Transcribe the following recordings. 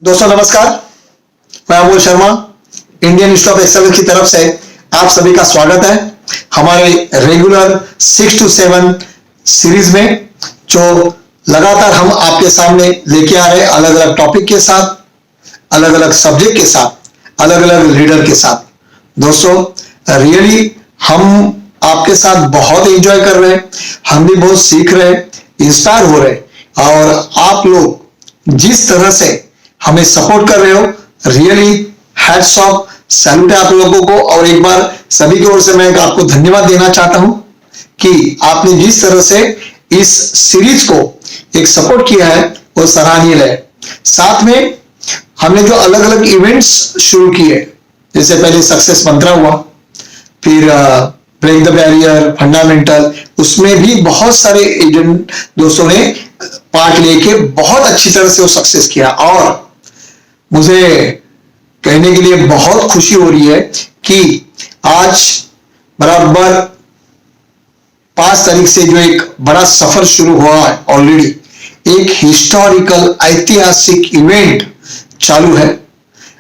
दोस्तों नमस्कार, मैं Amol Sharma Indian stock exchange की तरफ से आप सभी का स्वागत है हमारे रेगुलर 6 to 7 सीरीज में, जो लगातार हम आपके सामने लेके आ रहे हैं अलग अलग टॉपिक के साथ, अलग अलग सब्जेक्ट के साथ, अलग अलग लीडर के साथ। दोस्तों रियली हम आपके साथ बहुत एंजॉय कर रहे हैं, हम भी बहुत सीख रहे हैं, इंस्पायर हो रहे हैं, और आप लोग जिस तरह से हमें सपोर्ट कर रहे हो, रियली हैट्स ऑफ, सैल्यूट है आप लोगों को। और एक बार सभी की ओर से मैं आपको धन्यवाद देना चाहता हूं कि आपने जिस तरह से इस सीरीज को एक सपोर्ट किया है वो सराहनीय है। साथ में हमने जो अलग अलग इवेंट्स शुरू किए, जैसे पहले सक्सेस मंत्रा हुआ, फिर ब्रेक द बैरियर, फंडामेंटल, उसमें भी बहुत सारे एजेंट दोस्तों ने पार्ट लेके बहुत अच्छी तरह से वो सक्सेस किया। और मुझे कहने के लिए बहुत खुशी हो रही है कि आज बराबर 5 तारीख से जो एक बड़ा सफर शुरू हुआ है, ऑलरेडी एक हिस्टोरिकल ऐतिहासिक इवेंट चालू है।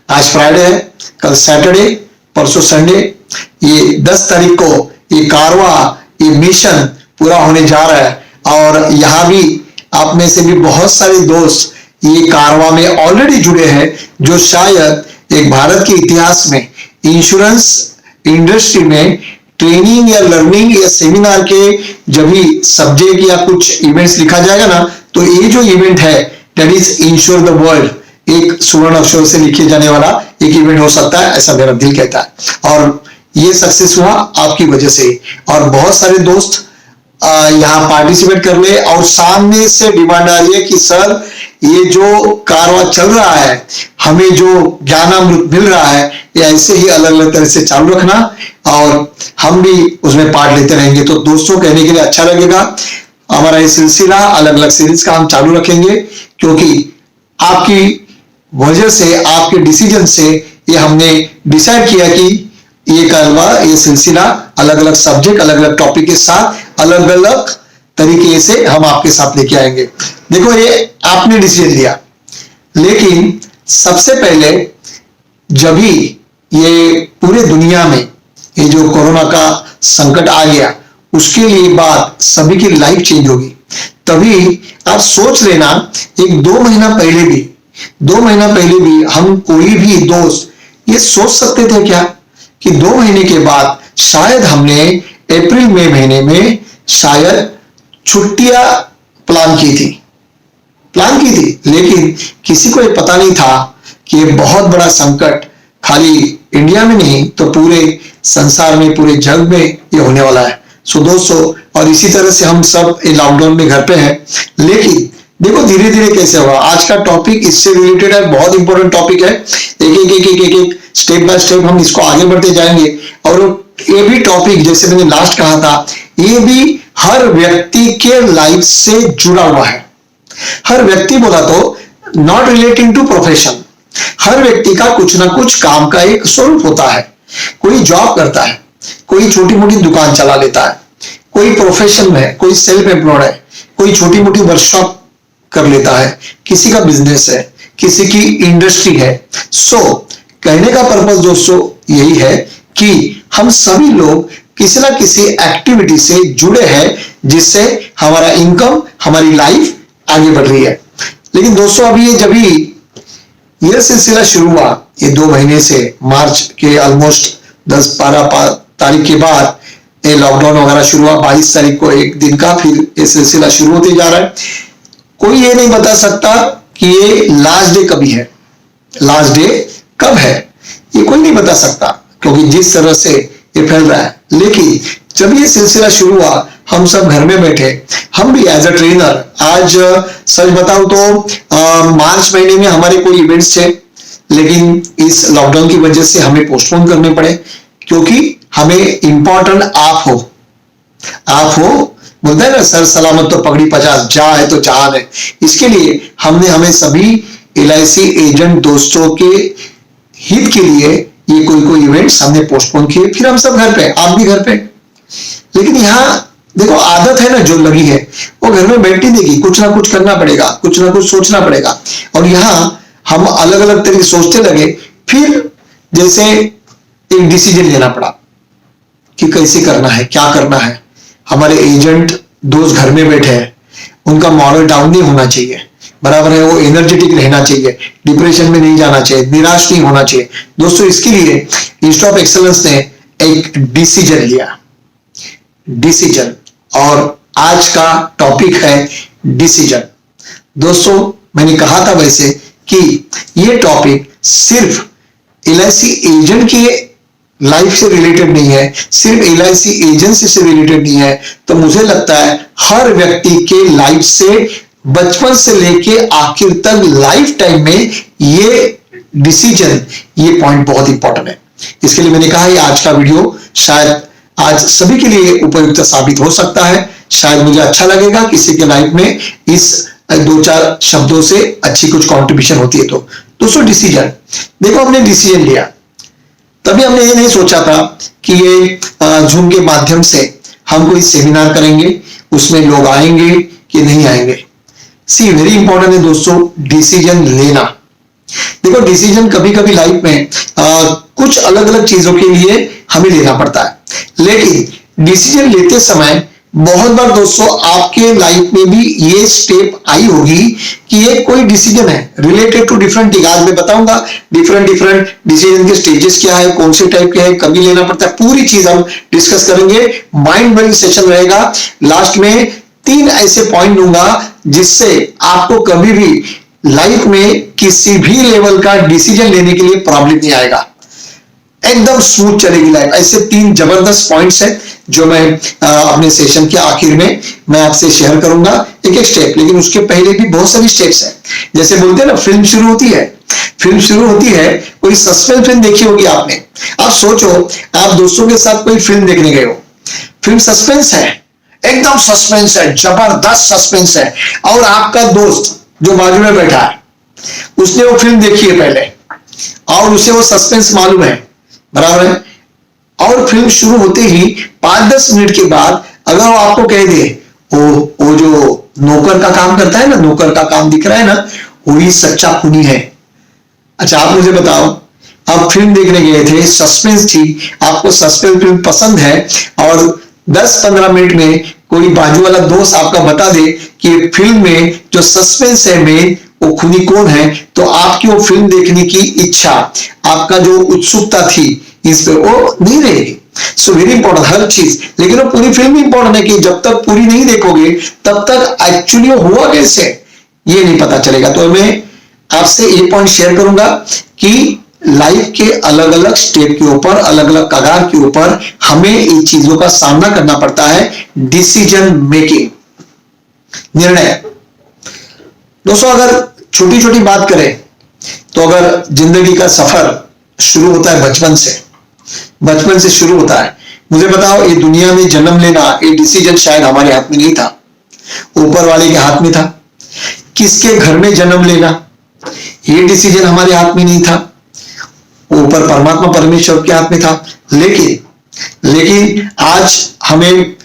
आज फ्राइडे है, कल सैटरडे, परसों संडे, ये 10 तारीख को ये कारवा, ये मिशन पूरा होने जा रहा है। और यहां भी आप में से भी बहुत सारे दोस्त ये कारवा में ऑलरेडी जुड़े हैं, जो शायद एक भारत के इतिहास में इंश्योरेंस इंडस्ट्री में ट्रेनिंग या लर्निंग या सेमिनार के जब भी सब्जेक्ट या कुछ इवेंट्स लिखा जाएगा ना, तो ये जो इवेंट है that is ensure the world, एक सुवर्ण अक्षर से लिखे जाने वाला एक इवेंट हो सकता है, ऐसा मेरा दिल कहता है। और ये सक्सेस हुआ आपकी वजह से, और बहुत सारे दोस्त यहाँ पार्टिसिपेट कर ले। और सामने से डिमांड आ रही है कि सर ये जो कारवा चल रहा है, हमें जो ज्ञानामृत मिल रहा है, ये ऐसे ही अलग अलग तरह से चालू रखना, और हम भी उसमें पार्ट लेते रहेंगे। तो दोस्तों कहने के लिए अच्छा लगेगा, हमारा ये सिलसिला अलग अलग सीरीज का हम चालू रखेंगे, क्योंकि आपकी वजह से, आपके डिसीजन से ये हमने डिसाइड किया कि ये कारवा, ये सिलसिला अलग अलग सब्जेक्ट, अलग अलग टॉपिक के साथ अलग अलग तरीके से हम आपके साथ लेके आएंगे। देखो ये आपने डिसीजन लिया, लेकिन सबसे पहले जब भी ये पूरे दुनिया में ये जो कोरोना का संकट आ गया, उसके लिए बाद सभी की लाइफ चेंज होगी। तभी आप सोच लेना, एक 2 महीना पहले भी हम कोई भी दोस्त ये सोच सकते थे क्या कि 2 महीने के बाद शायद हमने अप्रैल मई महीने में शायद छुट्टियां प्लान की थी, लेकिन किसी को ये पता नहीं था कि ये बहुत बड़ा संकट खाली इंडिया में नहीं तो पूरे संसार में, पूरे जग में ये होने वाला है। सो दोस्तों, और इसी तरह से हम सब लॉकडाउन में घर पे हैं, लेकिन देखो धीरे धीरे कैसे होगा। आज का टॉपिक इससे रिलेटेड है, बहुत इंपॉर्टेंट टॉपिक है। एक स्टेप बाय स्टेप हम इसको आगे बढ़ते जाएंगे। और ये भी टॉपिक, जैसे मैंने लास्ट कहा था, ये भी हर व्यक्ति के लाइफ से जुड़ा हुआ है। हर व्यक्ति बोला तो नॉट रिलेटिंग टू प्रोफेशन, हर व्यक्ति का कुछ ना कुछ काम का एक स्वरूप होता है। कोई जॉब करता है, कोई छोटी मोटी दुकान चला लेता है, कोई प्रोफेशन में है, कोई सेल्फ एम्प्लॉयड है, कोई छोटी मोटी वर्कशॉप कर लेता है, किसी का बिजनेस है, किसी की इंडस्ट्री है। सो कहने का पर्पस दोस्तों यही है कि हम सभी लोग किसी ना किसी एक्टिविटी से जुड़े हैं, जिससे हमारा इनकम, हमारी लाइफ आगे बढ़ रही है। लेकिन दोस्तों अभी ये जब ये सिलसिला शुरू हुआ, ये 2 महीने से, मार्च के ऑलमोस्ट 10-12 तारीख के बाद ये लॉकडाउन वगैरह शुरू हुआ, 22 तारीख को एक दिन का, फिर ये सिलसिला शुरू होते जा रहा है। कोई ये नहीं बता सकता कि ये लास्ट डे कभी है, लास्ट डे कब है, ये कोई नहीं बता सकता, क्योंकि जिस तरह से ये फैल रहा है। लेकिन जब ये सिलसिला शुरू हुआ, हम सब घर में बैठे, हम भी एज अ ट्रेनर, आज सच बताऊं तो मार्च महीने में हमारे कोई इवेंट्स थे, लेकिन इस लॉकडाउन की वजह से हमें पोस्टपोन करने पड़े, क्योंकि हमें इंपॉर्टेंट आप हो बोलते हैं ना, सर सलामत तो पगड़ी 50, जा है तो जहान है। इसके लिए हमें सभी LIC एजेंट दोस्तों के हित के लिए ये कोई इवेंट्स हमने पोस्टपोन किए। फिर हम सब घर पे, आप भी घर पे। लेकिन यहाँ देखो आदत है ना जो लगी है, वो घर में बैठी देगी, कुछ ना कुछ करना पड़ेगा, कुछ ना कुछ सोचना पड़ेगा। और यहाँ हम अलग अलग तरीके सोचते लगे, फिर जैसे एक डिसीजन लेना पड़ा कि कैसे करना है, क्या करना है। हमारे एजेंट दोस्त घर में बैठे हैं, उनका मॉरल डाउन नहीं होना चाहिए, बराबर है, वो एनर्जेटिक रहना चाहिए, डिप्रेशन में नहीं जाना चाहिए, निराश नहीं होना चाहिए। दोस्तों इसके लिए इंस्टीट्यूट ऑफ एक्सेलेंस ने एक डिसीजन लिया, डिसीजन, और आज का टॉपिक है डिसीजन। दोस्तों मैंने कहा था वैसे कि ये टॉपिक सिर्फ एलआईसी एजेंट की लाइफ से रिलेटेड नहीं है, सिर्फ एलआईसी एजेंसी से रिलेटेड नहीं है, तो मुझे लगता है हर व्यक्ति के लाइफ से, बचपन से लेके आखिर तक लाइफ टाइम में ये डिसीजन, ये पॉइंट बहुत इंपॉर्टेंट है। इसके लिए मैंने कहा ये आज का वीडियो शायद आज सभी के लिए उपयुक्त साबित हो सकता है। शायद मुझे अच्छा लगेगा किसी के लाइफ में इस 2-4 शब्दों से अच्छी कुछ कंट्रीब्यूशन होती है। तो दोस्तों डिसीजन देखो, हमने डिसीजन लिया, तभी हमने ये नहीं सोचा था कि ये जूम के माध्यम से हम कोई सेमिनार करेंगे, उसमें लोग आएंगे कि नहीं आएंगे। सी वेरी इंपॉर्टेंट है दोस्तों डिसीजन लेना। देखो डिसीजन कभी कभी लाइफ में कुछ अलग अलग चीजों के लिए हमें लेना पड़ता है, लेकिन डिसीजन लेते समय बहुत बार दोस्तों आपके लाइफ में भी ये स्टेप आई होगी कि ये कोई डिसीजन है रिलेटेड टू डिफरेंट थिंग। आज मैं बताऊंगा डिफरेंट डिसीजन के स्टेजेस क्या है, कौन से टाइप के हैं, कभी लेना पड़ता है, पूरी चीज हम डिस्कस करेंगे। माइंड ब्लोइंग सेशन रहेगा। लास्ट में 3 ऐसे पॉइंट दूंगा जिससे आपको कभी भी लाइफ में किसी भी लेवल का डिसीजन लेने के लिए प्रॉब्लम नहीं आएगा, एकदम स्मूथ चलेगी लाइफ। ऐसे 3 जबरदस्त पॉइंट्स हैं जो मैं अपने सेशन के आखिर में मैं आपसे शेयर करूंगा, एक एक स्टेप। लेकिन उसके पहले भी बहुत सारी स्टेप्स हैं। जैसे बोलते हैं ना, फिल्म शुरू होती है, कोई सस्पेंस फिल्म देखी होगी आपने। आप सोचो आप दोस्तों के साथ कोई फिल्म देखने गए हो, फिल्म सस्पेंस है, एकदम सस्पेंस है, जबरदस्त सस्पेंस है, और आपका दोस्त जो बाजू में बैठा है उसने वो फिल्म देखी है पहले और उसे वो सस्पेंस मालूम है, बराबर है। और फिल्म शुरू होते ही 5-10 मिनट के बाद अगर वो आपको कह दे वो जो नौकर का काम करता है ना, नौकर का काम दिख रहा है ना, वही सच्चा खूनी है। अच्छा आप मुझे बताओ, आप फिल्म देखने गए थे, सस्पेंस थी, आपको सस्पेंस फिल्म पसंद है, और 10-15 मिनट में कोई बाजू वाला दोस्त आपका बता दे कि फिल्म में जो सस्पेंस है में वो खूनी कौन है, तो आपकी वो फिल्म देखने की इच्छा, आपका जो उत्सुकता थी इस पे वो नहीं रहेगी। सो वेरी इंपॉर्टेंट हर चीज। लेकिन वो पूरी फिल्म इंपॉर्टेंट है कि जब तक पूरी नहीं देखोगे तब तक एक्चुअली हुआ कैसे ये नहीं पता चलेगा। तो मैं आपसे ये पॉइंट शेयर करूंगा कि लाइफ के अलग अलग स्टेप के ऊपर, अलग अलग कगार के ऊपर हमें इन चीजों का सामना करना पड़ता है। डिसीजन मेकिंग, निर्णय। दोस्तों अगर छोटी छोटी बात करें तो अगर जिंदगी का सफर शुरू होता है बचपन से शुरू होता है। मुझे बताओ, ये दुनिया में जन्म लेना, ये डिसीजन शायद हमारे हाथ में नहीं था, ऊपर वाले के हाथ में था। किसके घर में जन्म लेना, ये डिसीजन हमारे हाथ में नहीं था, ऊपर परमात्मा परमेश्वर के हाथ में था। लेकिन आज हमें,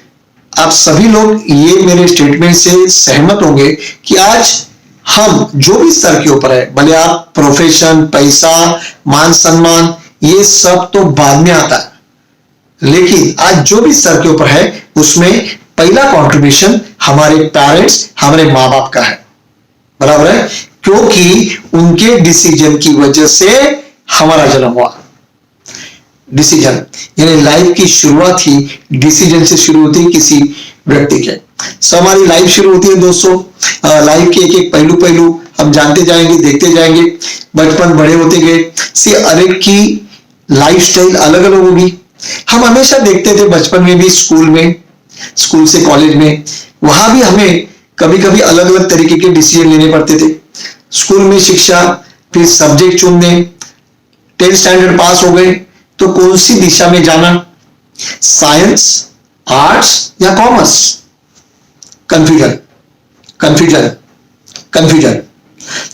आप सभी लोग ये मेरे स्टेटमेंट से सहमत होंगे कि आज हम जो भी स्तर के ऊपर है, भले आप प्रोफेशन, पैसा, मान सम्मान, ये सब तो बाद में आता है, लेकिन आज जो भी स्तर के ऊपर है उसमें पहला कंट्रीब्यूशन हमारे पेरेंट्स, हमारे माँ बाप का है, बराबर है, क्योंकि उनके डिसीजन की वजह से हमारा जन्म हुआ। डिसीजन यानी लाइफ की शुरुआत ही डिसीजन से शुरू होती है किसी व्यक्ति के। सो हमारी लाइफ शुरू होती है दोस्तों, लाइफ के एक एक पहलू हम जानते जाएंगे, देखते जाएंगे, बचपन बड़े होते गए। से हर एक की लाइफस्टाइल अलग अलग होगी। हम हमेशा देखते थे बचपन में भी, स्कूल से कॉलेज में, वहां भी हमें कभी कभी अलग अलग तरीके के डिसीजन लेने पड़ते थे। स्कूल में शिक्षा, फिर सब्जेक्ट चुनने, 10th स्टैंडर्ड पास हो गए तो कौन सी दिशा में जाना, साइंस, आर्ट्स या कॉमर्स। कंफ्यूजन।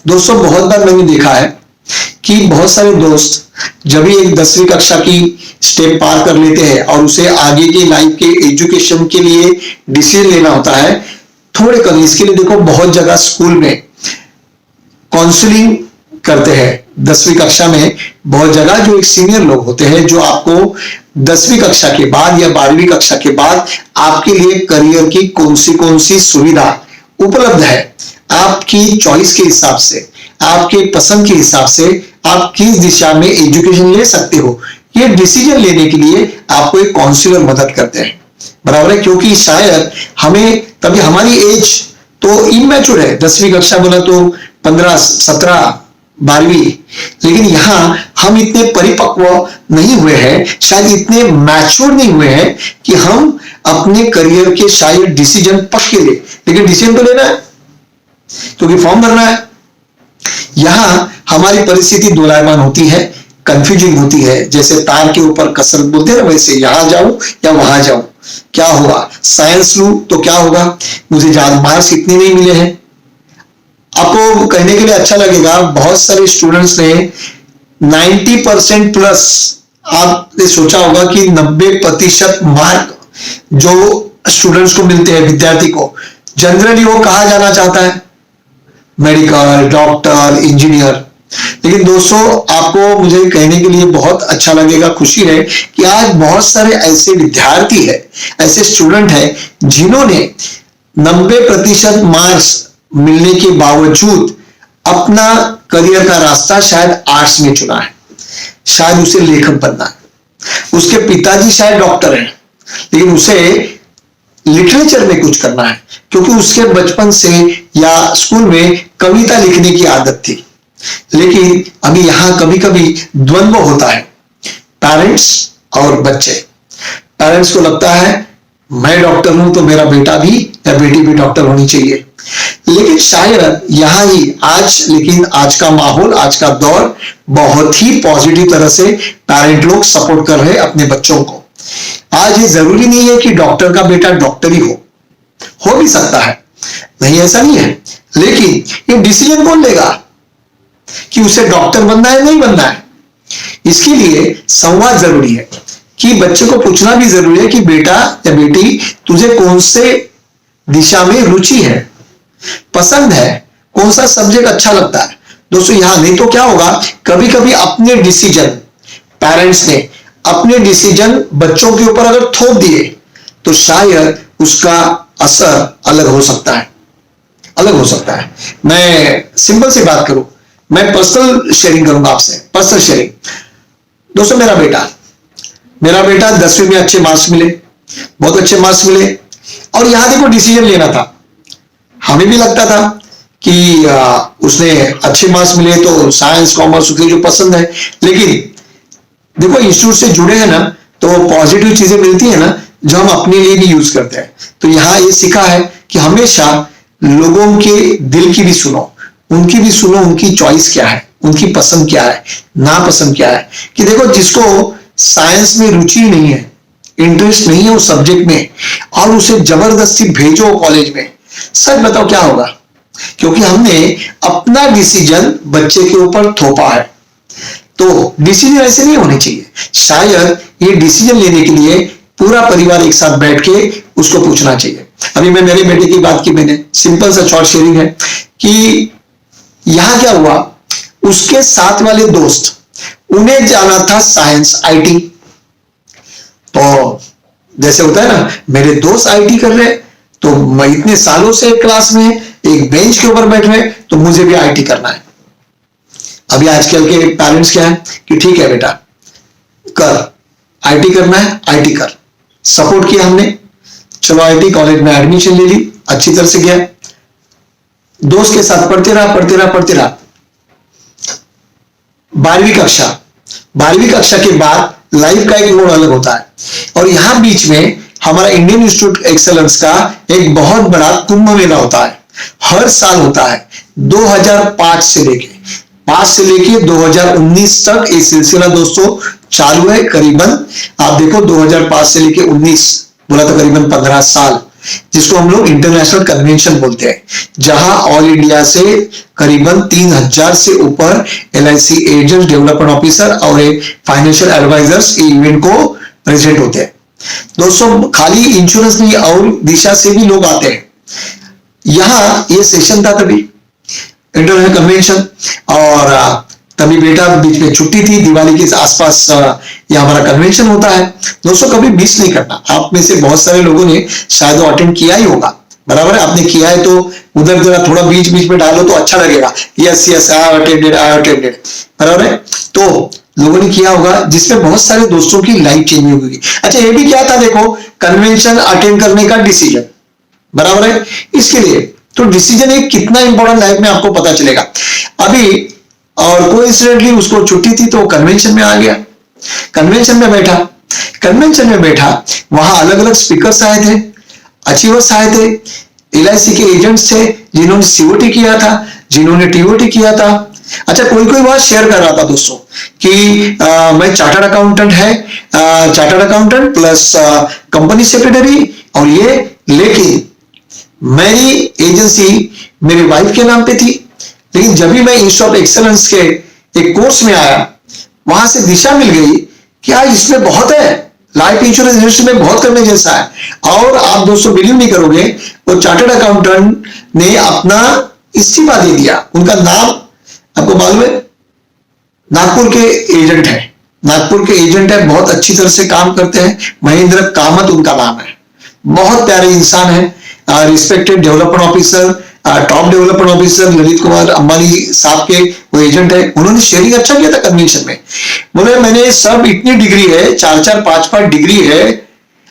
दोस्तों बहुत बार मैंने देखा है कि बहुत सारे दोस्त जब भी एक 10वीं कक्षा की स्टेप पार कर लेते हैं और उसे आगे की लाइफ के एजुकेशन के लिए डिसीजन लेना होता है, थोड़े कभी इसके लिए देखो बहुत जगह स्कूल में काउंसलिंग करते हैं 10वीं कक्षा में। बहुत जगह जो एक सीनियर लोग होते हैं जो आपको 10वीं कक्षा के बाद या 12वीं कक्षा के बाद आपके लिए करियर की कौन सी सुविधा उपलब्ध है, आपकी चॉइस के हिसाब से, आपके पसंद के हिसाब से आप किस दिशा में एजुकेशन ले सकते हो, ये डिसीजन लेने के लिए आपको एक काउंसलर मदद करते हैं। बराबर है, क्योंकि शायद हमें तभी हमारी एज तो इमैच्योर है, 10वीं कक्षा बोला तो 15, 17, 12वीं, लेकिन यहां हम इतने परिपक्व नहीं हुए हैं, शायद इतने मैच्योर नहीं हुए हैं कि हम अपने करियर के शायद डिसीजन पक्के ले, लेकिन डिसीजन तो लेना है क्योंकि फॉर्म भरना है। यहां हमारी परिस्थिति दोलायमान होती है, कंफ्यूजिंग होती है, जैसे तार के ऊपर कसरत बोलते हैं ना, वैसे यहां जाऊं या वहां जाऊं, क्या होगा, साइंस लूं तो क्या होगा, मुझे ज्यादा मार्क्स इतने नहीं मिले हैं। आपको कहने के लिए अच्छा लगेगा, बहुत सारे स्टूडेंट्स ने 90% प्लस, आपने सोचा होगा कि 90% मार्क जो स्टूडेंट्स को मिलते हैं, विद्यार्थी को, जनरली वो कहा जाना चाहता है, मेडिकल, डॉक्टर, इंजीनियर। लेकिन दोस्तों आपको मुझे कहने के लिए बहुत अच्छा लगेगा, खुशी है कि आज बहुत सारे ऐसे विद्यार्थी है, ऐसे स्टूडेंट है जिन्होंने 90% मार्क्स मिलने के बावजूद अपना करियर का रास्ता शायद आर्ट्स में चुना है, शायद उसे लेखक बनना है, उसके पिताजी शायद डॉक्टर हैं, लेकिन उसे लिटरेचर में कुछ करना है क्योंकि उसके बचपन से या स्कूल में कविता लिखने की आदत थी। लेकिन अभी यहां कभी कभी द्वंद्व होता है, पेरेंट्स और बच्चे। पेरेंट्स को लगता है मैं डॉक्टर हूं तो मेरा बेटा भी या बेटी भी डॉक्टर होनी चाहिए, लेकिन शायद यहां ही आज का माहौल, आज का दौर बहुत ही पॉजिटिव तरह से पेरेंट लोग सपोर्ट कर रहे हैं अपने बच्चों को। आज ये जरूरी नहीं है कि डॉक्टर का बेटा डॉक्टर ही हो भी सकता है, नहीं ऐसा नहीं है, लेकिन ये डिसीजन कौन लेगा कि उसे डॉक्टर बनना है नहीं बनना है। इसके लिए संवाद जरूरी है कि बच्चे को पूछना भी जरूरी है कि बेटा या बेटी तुझे कौन से दिशा में रुचि है, पसंद है, कौन सा सब्जेक्ट अच्छा लगता है। दोस्तों यहां नहीं तो क्या होगा, कभी कभी अपने डिसीजन, पेरेंट्स ने अपने डिसीजन बच्चों के ऊपर अगर थोप दिए तो शायद उसका असर अलग हो सकता है, अलग हो सकता है। मैं सिंपल सी बात करूं, मैं पर्सनल शेयरिंग करूंगा आपसे, पर्सनल शेयरिंग। दोस्तों मेरा बेटा 10वीं में अच्छे मार्क्स मिले, बहुत अच्छे मार्क्स मिले, और यहां देखो डिसीजन लेना था, हमें भी लगता था कि उसने अच्छे मार्क्स मिले तो साइंस कॉमर्स उसे जो पसंद है। लेकिन देखो इंस्टीट्यूट से जुड़े हैं ना तो पॉजिटिव चीजें मिलती है ना जो हम अपने लिए भी यूज करते हैं। तो यहां ये सीखा है कि हमेशा लोगों के दिल की भी सुनो, उनकी भी सुनो, उनकी चॉइस क्या है, उनकी पसंद क्या है, नापसंद क्या है। कि देखो जिसको साइंस में रुचि नहीं है, इंटरेस्ट नहीं है उस सब्जेक्ट में, और उसे जबरदस्ती भेजो कॉलेज में, सच बताओ क्या होगा, क्योंकि हमने अपना डिसीजन बच्चे के ऊपर थोपा है। तो डिसीजन ऐसे नहीं होने चाहिए। शायद ये डिसीजन लेने के लिए पूरा परिवार एक साथ बैठ के उसको पूछना चाहिए। अभी मैं मेरे बेटे की बात की, मैंने सिंपल सा शॉर्ट शेयरिंग है कि यहां क्या हुआ, उसके साथ वाले दोस्त, उन्हें जाना था साइंस आईटी, तो जैसे होता है ना मेरे दोस्त आईटी कर रहे तो मैं इतने सालों से एक क्लास में एक बेंच के ऊपर बैठ रहे तो मुझे भी आईटी करना है। अभी आजकल के पेरेंट्स क्या है कि ठीक है बेटा कर, आईटी करना है आईटी कर, सपोर्ट किया हमने, चलो आईटी कॉलेज में एडमिशन ले ली, अच्छी तरह से गया, दोस्त के साथ पढ़ते रहा। 12वीं कक्षा के बाद लाइफ का एक मोड़ अलग होता है, और यहां बीच में हमारा इंडियन इंस्टीट्यूट एक्सेलेंस का एक बहुत बड़ा कुंभ मेला होता है, हर साल होता है। 2005 से लेके 2019 तक ये सिलसिला दोस्तों चालू है। करीबन आप देखो 2005 से लेके 19 बोला तो करीबन 15 साल, जिसको हम लोग इंटरनेशनल कन्वेंशन बोलते हैं, जहां ऑल इंडिया से करीबन 3000 से ऊपर LIC एजेंट, डेवलपमेंट ऑफिसर और फाइनेंशियल एडवाइजर्स इवेंट को प्रेजेंट होते हैं। दोस्तों खाली इंश्योरेंस नहीं और दिशा से भी लोग आते हैं। यहां ये सेशन था तभी इंटरनेशनल कन्वेंशन, और तभी बेटा बीच में छुट्टी थी, दिवाली के आसपास ये हमारा कन्वेंशन होता है। दोस्तों कभी मिस नहीं करना। आप में से बहुत सारे लोगों ने शायद वो अटेंड किया ही होगा, बराबर है? आपने किया है तो उधर जरा थोड़ा बीच बीच में डालो तो अच्छा लगेगा। यस यस आई अटेंडेड, बराबर है? तो लोगों ने किया होगा, जिसमें बहुत सारे दोस्तों की लाइफ चेंज होगी। अच्छा ये भी क्या था, देखो, कन्वेंशन अटेंड करने का डिसीजन, बराबर है? इसके लिए तो डिसीजन एक कितना इंपॉर्टेंट लाइफ में आपको पता चलेगा अभी। और कोइंसिडेंटली उसको छुट्टी थी तो कन्वेंशन में आ गया, कन्वेंशन में बैठा, वहां अलग अलग स्पीकर्स आए थे, अचीवर्स आए थे, एलआईसी के एजेंट्स थे जिन्होंने सीओटी किया था, जिन्होंने टीओटी किया था। अच्छा कोई बात शेयर कर रहा था दोस्तों कि मैं चार्टर्ड अकाउंटेंट है, chartered accountant plus company secretary, और ये लेकिन मेरी एजेंसी मेरी वाइफ के नाम पे थी। लेकिन जब भी मैं इंस्टीट्यूट ऑफ एक्सेलेंस के एक कोर्स में आया, वहां से दिशा मिल गई कि आज इसमें बहुत है, लाइफ इंश्योरेंस इंडस्ट्री में बहुत करने जैसा है। और आप दोस्तों बिलीव नहीं करोगे, वो चार्टर्ड अकाउंटेंट ने अपना इस्तीफा दे दिया। उनका नाम आपको मालूम है, नागपुर के एजेंट है, नागपुर के एजेंट है, बहुत अच्छी तरह से काम करते हैं, महेंद्र कामत उनका नाम है। बहुत प्यारे इंसान है, respected development officer, top development officer Lalit Kumar Ambani साहब के वो एजेंट है। उन्होंने शेयरिंग अच्छा किया था कन्वेंशन में, बोले मैंने सब इतनी डिग्री है, 4-4 5-5 डिग्री है,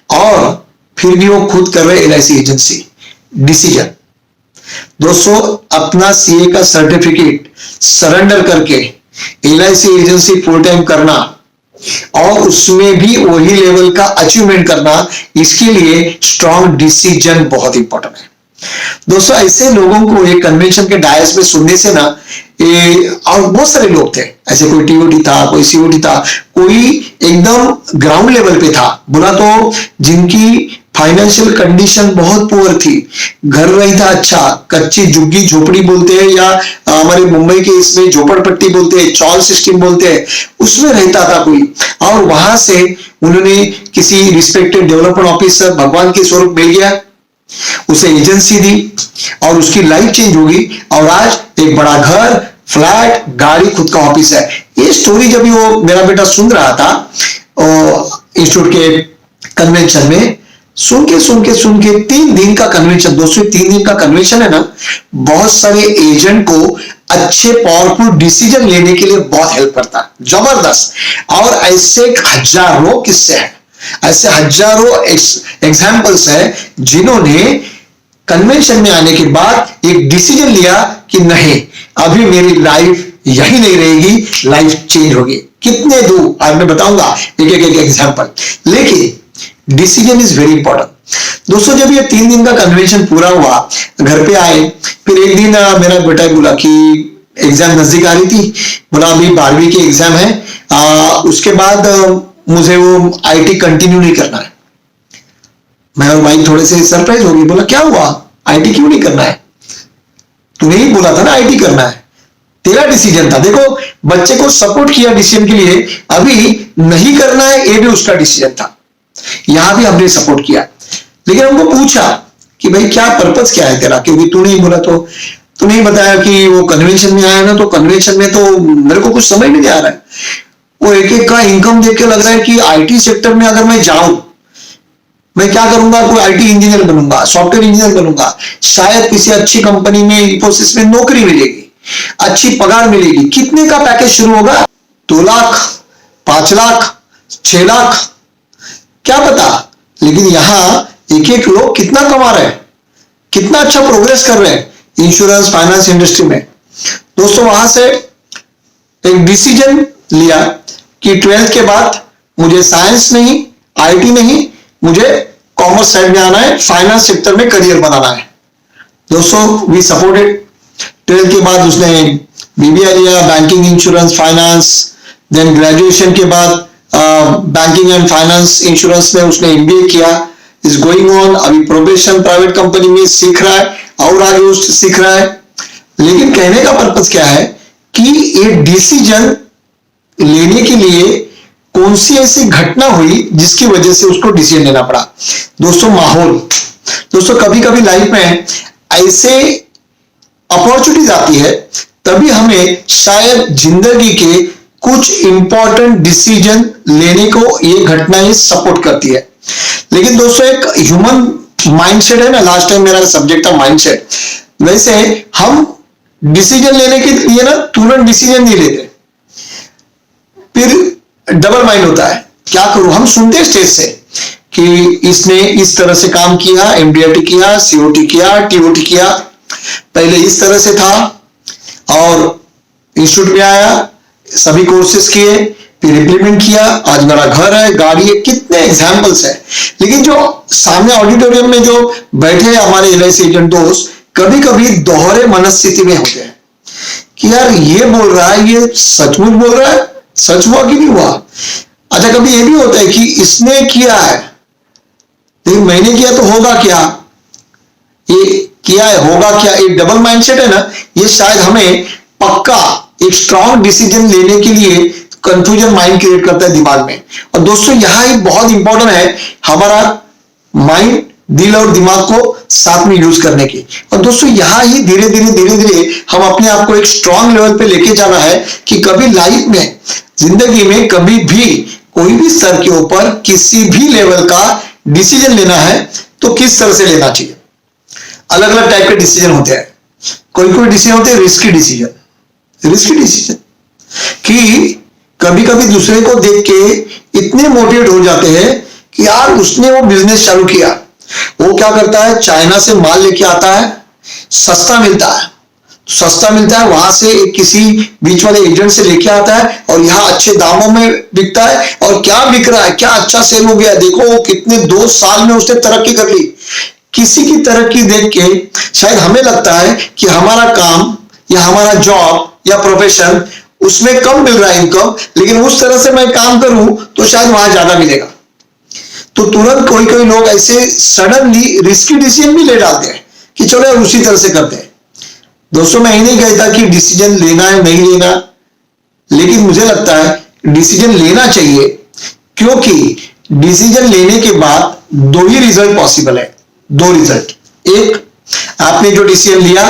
और फिर भी वो खुद कर रहे एलआईसी एजेंसी। डिसीजन दोस्तों, अपना सीए का सर्टिफिकेट सरेंडर करके एलआईसी एजेंसी फुल टाइम करना और उसमें भी वही लेवल का अचीवमेंट करना, इसके लिए स्ट्रॉन्ग डिसीजन बहुत इंपॉर्टेंट है दोस्तों। ऐसे लोगों को एक कन्वेंशन के डायस में सुनने से ना, और बहुत सारे लोग थे ऐसे, कोई टीओटी था, कोई सीओटी था, कोई एकदम ग्राउंड लेवल पे था, बोला तो जिनकी फाइनेंशियल कंडीशन बहुत पुअर थी, घर नहीं था अच्छा, कच्ची झुग्गी झोपड़ी बोलते हैं, या हमारे मुंबई के इसमें झोपड़पट्टी बोलते हैं, चॉल सिस्टम बोलते हैं, उसमें रहता था कोई। और वहां से उन्होंने किसी रिस्पेक्टेड डेवलपमेंट ऑफिसर, भगवान के स्वरूप मिल गया, उसे एजेंसी दी और उसकी लाइफ चेंज होगी, और आज एक बड़ा घर, फ्लैट, गाड़ी, खुद का ऑफिस है। ये स्टोरी जब वो मेरा बेटा सुन रहा था इंस्टीट्यूट के कन्वेंशन में, सुन के 3 दिन का कन्वेंशन, दोस्तों 3 दिन का कन्वेंशन है ना, बहुत सारे एजेंट को अच्छे पावरफुल डिसीजन लेने के लिए बहुत हेल्प करता है, जबरदस्त। और ऐसे हजारों किस्से हैं, ऐसे हजारों एग्जाम्पल्स है जिन्होंने कन्वेंशन में आने के बाद एक डिसीजन लिया कि नहीं, अभी मेरी लाइफ यही नहीं रहेगी, लाइफ चेंज होगी। कितने दो आज मैं बताऊंगा एक एग्जाम्पल, लेकिन डिसीजन इज वेरी इंपॉर्टेंट दोस्तों। जब ये 3 दिन का कन्वेंशन पूरा हुआ, घर पे आए, फिर एक दिन मेरा बेटा बोला कि एग्जाम नजदीक आ रही थी, बोला अभी 12वीं की एग्जाम है, उसके बाद मुझे वो आईटी कंटिन्यू नहीं करना है। मैं और भाई थोड़े से सरप्राइज हो गए, बोला क्या हुआ, आईटी क्यों नहीं करना है? तूने ही बोला था ना आईटी करना है, तेरा डिसीजन था। देखो बच्चे को सपोर्ट किया डिसीजन के लिए, अभी नहीं करना है ये भी उसका डिसीजन था, यहां भी हमने सपोर्ट किया। लेकिन हमको पूछा कि भाई क्या पर्पस क्या है तेरा, क्योंकि तू नहीं बोला, तो तू नहीं बताया कि वो कन्वेंशन में आया ना, तो कन्वेंशन में तो मेरे को कुछ समझ नहीं आ रहा है। वो एक का इनकम देख के लग रहा है कि आईटी सेक्टर में अगर मैं जाऊं, मैं क्या करूंगा, कोई आईटी इंजीनियर बनूंगा, सॉफ्टवेयर इंजीनियर बनूंगा, शायद किसी अच्छी कंपनी में, इंफोसिस में नौकरी मिलेगी, अच्छी पगार मिलेगी। कितने का पैकेज शुरू होगा? 2 लाख, 5 लाख, 6 लाख, क्या पता। लेकिन यहां एक लोग कितना कमा रहे हैं, कितना अच्छा प्रोग्रेस कर रहे हैं इंश्योरेंस फाइनेंस इंडस्ट्री में। दोस्तों वहां से एक डिसीजन लिया कि 12th के बाद मुझे साइंस नहीं, आईटी नहीं, मुझे कॉमर्स साइड में आना है, फाइनेंस सेक्टर में करियर बनाना है। दोस्तों वी सपोर्टेड। 12th के बाद उसने बीबीए लिया, banking, insurance, finance. Then graduation के बाद बैंकिंग एंड फाइनेंस इंश्योरेंस में उसने एमबीए किया, इज गोइंग ऑन। अभी प्रोबेशन प्राइवेट कंपनी में सीख रहा है और आगे उससे सीख रहा है। लेकिन कहने का पर्पस क्या है कि ये डिसीजन लेने के लिए कौन सी ऐसी घटना हुई जिसकी वजह से उसको डिसीजन लेना पड़ा? दोस्तों माहौल। दोस्तों कभी कभी लाइफ में ऐसे अपॉर्चुनिटीज आती है, तभी हमें शायद जिंदगी के कुछ इंपॉर्टेंट डिसीजन लेने को ये घटनाएं सपोर्ट करती है। लेकिन दोस्तों एक ह्यूमन माइंडसेट है ना, लास्ट टाइम मेरा सब्जेक्ट था माइंडसेट, वैसे हम डिसीजन लेने के लिए ना तुरंत डिसीजन नहीं लेते, फिर डबल माइंड होता है, क्या करूं। हम सुनते हैं स्टेज से कि इसने इस तरह से काम किया, एमडीआरटी किया, सीओटी किया, टीओटी किया, पहले इस तरह से था और इंस्टीट्यूट में आया, सभी कोर्सेज किए, फिर इंप्लीमेंट किया, आज मेरा घर है, गाड़ी है, कितने एग्जाम्पल्स है। लेकिन जो सामने ऑडिटोरियम में जो बैठे हैं हमारे एलआईसी एजेंट दोस्त, कभी कभी दोहरे मनस्थिति में होते हैं कि यार ये बोल रहा है, ये सचमुच बोल रहा है, सच हुआ कि नहीं हुआ। अच्छा, कभी ये भी होता है कि इसने किया है लेकिन मैंने किया तो होगा क्या, ये किया है होगा क्या, एक डबल माइंडसेट है ना, ये शायद हमें पक्का एक स्ट्रॉन्ग डिसीजन लेने के लिए कंफ्यूजन माइंड क्रिएट करता है दिमाग में। और दोस्तों यहां ही बहुत इंपॉर्टेंट है हमारा माइंड, दिल और दिमाग को साथ में यूज करने की। और दोस्तों यहां ही धीरे धीरे हम अपने आप को एक स्ट्रॉन्ग लेवल पे लेके जाना है कि कभी लाइफ में, जिंदगी में कभी भी कोई भी स्तर के ऊपर किसी भी लेवल का डिसीजन लेना है तो किस तरह से लेना चाहिए। अलग अलग टाइप के डिसीजन होते हैं। कोई डिसीजन होते हैं रिस्की डिसीजन कि कभी कभी दूसरे को देख के इतने मोटिवेट हो जाते हैं कि यार उसने वो बिजनेस चालू किया, वो क्या करता है, चाइना से माल लेके आता है, सस्ता मिलता है, वहां से किसी बीच वाले एजेंट से लेके आता है और यहाँ अच्छे दामों में बिकता है। और क्या बिक रहा है, क्या अच्छा सेल हो गया, देखो कितने 2 साल में उसने तरक्की कर ली। किसी की तरक्की देख के शायद हमें लगता है कि हमारा काम या हमारा जॉब या प्रोफेशन उसमें कम मिल रहा है इनकम, लेकिन उस तरह से मैं काम करूं तो शायद वहां ज्यादा मिलेगा। तो तुरंत कोई लोग ऐसे सडनली रिस्की डिसीजन भी ले डालते हैं कि चलो यार उसी तरह से करते हैं। दोस्तों मैं ये नहीं कहता कि डिसीजन लेना है नहीं लेना, लेकिन मुझे लगता है डिसीजन लेना चाहिए, क्योंकि डिसीजन लेने के बाद 2 ही रिजल्ट पॉसिबल है। 2 रिजल्ट, एक आपने जो डिसीजन लिया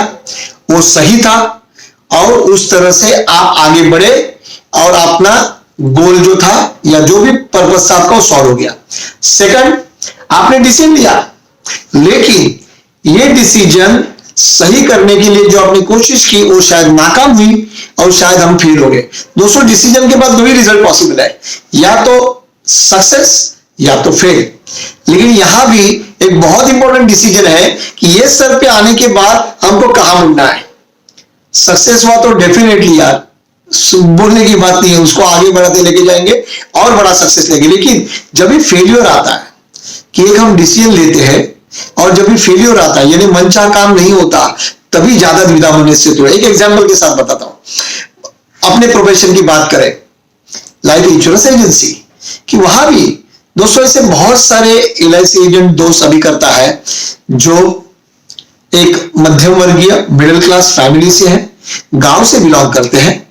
वो सही था और उस तरह से आप आगे बढ़े और अपना गोल जो था या जो भी पर्पस था आपका वो सॉल्व हो गया। सेकंड, आपने डिसीजन लिया लेकिन ये डिसीजन सही करने के लिए जो आपने कोशिश की वो शायद नाकाम हुई और शायद हम फेल हो गए। दोस्तों डिसीजन के बाद 2 ही रिजल्ट पॉसिबल है, या तो सक्सेस या तो फेल। लेकिन यहां भी एक बहुत इंपॉर्टेंट डिसीजन है कि ये सर पे आने के बाद हमको कहां मुड़ना है। सक्सेस हुआ तो डेफिनेटली यार बोलने की बात नहीं है, उसको आगे बढ़ाते लेके जाएंगे और बड़ा सक्सेस लेंगे। लेकिन जब भी फेलियर आता है कि एक हम डिसीजन लेते हैं और जब भी फेलियर आता है यानी मनचाहा काम नहीं होता, तभी ज्यादा दुविधा होने से तो। एक एग्जांपल के साथ बताता हूं, अपने प्रोफेशन की बात करें, लाइफ इंश्योरेंस एजेंसी, कि वहां भी दोस्तों ऐसे बहुत सारे एलआईसी एजेंट दोस्त अभी करता है जो एक मध्यम वर्गीय मिडिल क्लास फैमिली से है, गांव से बिलोंग करते हैं,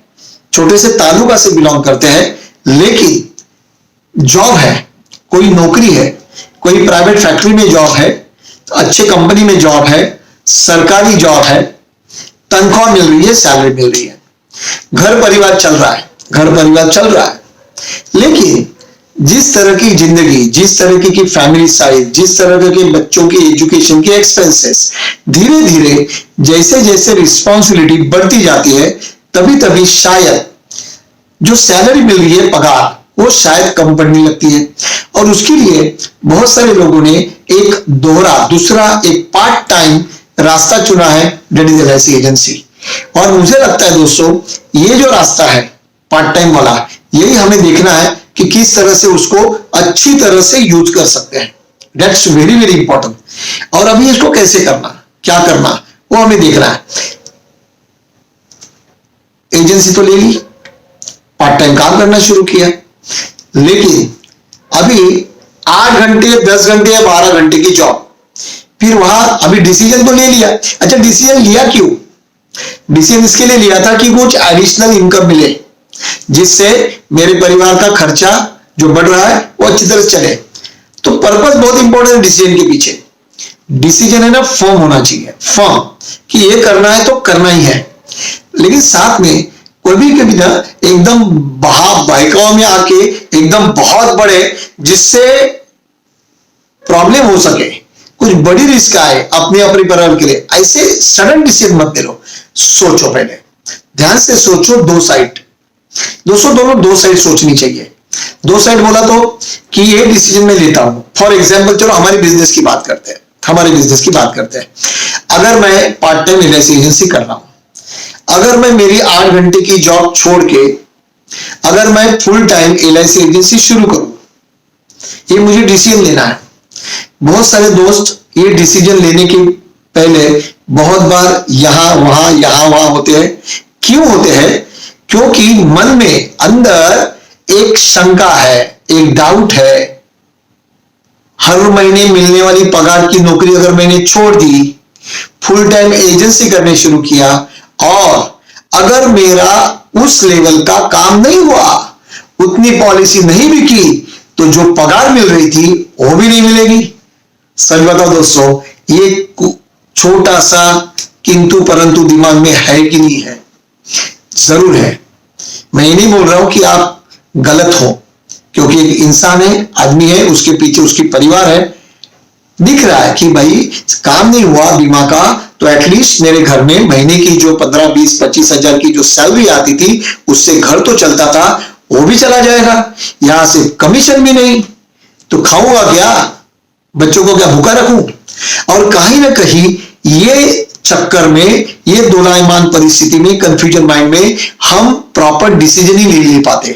छोटे से तालुका से बिलोंग करते हैं, लेकिन जॉब है, कोई नौकरी है, कोई प्राइवेट फैक्ट्री में जॉब है, अच्छे कंपनी में जॉब है, सरकारी जॉब है, तनख्वाह मिल रही है, सैलरी मिल रही है, घर परिवार चल रहा है। लेकिन जिस तरह की जिंदगी, जिस तरह की फैमिली साइज, जिस तरह के बच्चों की एजुकेशन के एक्सपेंसेस, धीरे धीरे जैसे जैसे रिस्पॉन्सिबिलिटी बढ़ती जाती है, तभी शायद जो सैलरी मिल रही है, पगार, वो शायद कम पड़ने लगती है। और उसके लिए बहुत सारे लोगों ने एक दूसरा एक पार्ट टाइम रास्ता चुना है, डेट इज एलआईसी एजेंसी। और मुझे लगता है दोस्तों ये जो रास्ता है पार्ट टाइम वाला, यही हमें देखना है कि किस तरह से उसको अच्छी तरह से यूज कर सकते हैं। That's very very important. और अभी इसको कैसे करना, क्या करना, वो हमें देखना है। एजेंसी तो ले ली, पार्ट टाइम काम करना शुरू किया, लेकिन अभी 8 घंटे, 10 घंटे या 12 घंटे की जॉब, फिर वहां अभी डिसीजन तो ले लिया। अच्छा, डिसीजन लिया क्यों? डिसीजन इसके लिए लिया था कि कुछ एडिशनल इनकम मिले, जिससे मेरे परिवार का खर्चा जो बढ़ रहा है वो अच्छी तरह से चले। तो पर्पस बहुत इंपॉर्टेंट है डिसीजन के पीछे। डिसीजन है ना फर्म होना चाहिए, फर्म कि ये करना है तो करना ही है। लेकिन साथ में कोई भी कभी ना एकदम बहकाव में आके एकदम बहुत बड़े जिससे प्रॉब्लम हो सके, कुछ बड़ी रिस्क आए अपने परिवार के लिए, ऐसे सडन डिसीजन मत ले लो। सोचो, पहले ध्यान से सोचो। दो साइड दोस्तों, दोनों दो साइड सोचनी चाहिए। दो साइड बोला तो कि ये डिसीजन मैं लेता हूं। फॉर एग्जाम्पल चलो हमारे बिजनेस की बात करते हैं, हमारे बिजनेस की बात करते हैं। अगर मैं पार्ट टाइम एलआईसी एजेंसी कर रहा हूं, अगर मैं मेरी 8 घंटे की जॉब छोड़ के अगर मैं फुल टाइम एलआईसी एजेंसी शुरू करूं, ये मुझे डिसीजन लेना है। बहुत सारे दोस्त ये डिसीजन लेने के पहले बहुत बार यहां वहां होते हैं। क्यों होते हैं? क्योंकि मन में अंदर एक शंका है, एक डाउट है। हर महीने मिलने वाली पगार की नौकरी अगर मैंने छोड़ दी, फुल टाइम एजेंसी करने शुरू किया, और अगर मेरा उस लेवल का काम नहीं हुआ, उतनी पॉलिसी नहीं बिकी, तो जो पगार मिल रही थी वो भी नहीं मिलेगी। सच बताओ दोस्तों, ये छोटा सा किंतु परंतु दिमाग में है कि नहीं है? जरूर है। मैं ये नहीं बोल रहा हूं कि आप गलत हो, क्योंकि एक इंसान है, आदमी है, उसके पीछे उसकी परिवार है। दिख रहा है कि भाई काम नहीं हुआ बीमा का, तो एटलीस्ट मेरे घर में महीने की जो 15, 20, 25 हजार की जो सैलरी आती थी, उससे घर तो चलता था, वो भी चला जाएगा। यहां से कमीशन भी नहीं, तो खाऊंगा क्या? बच्चों को क्या भूखा रखूं? और कहीं ना कहीं ये चक्कर में, ये दोलायमान परिस्थिति में, कंफ्यूजन माइंड में हम प्रॉपर डिसीजन ही नहीं ले पाते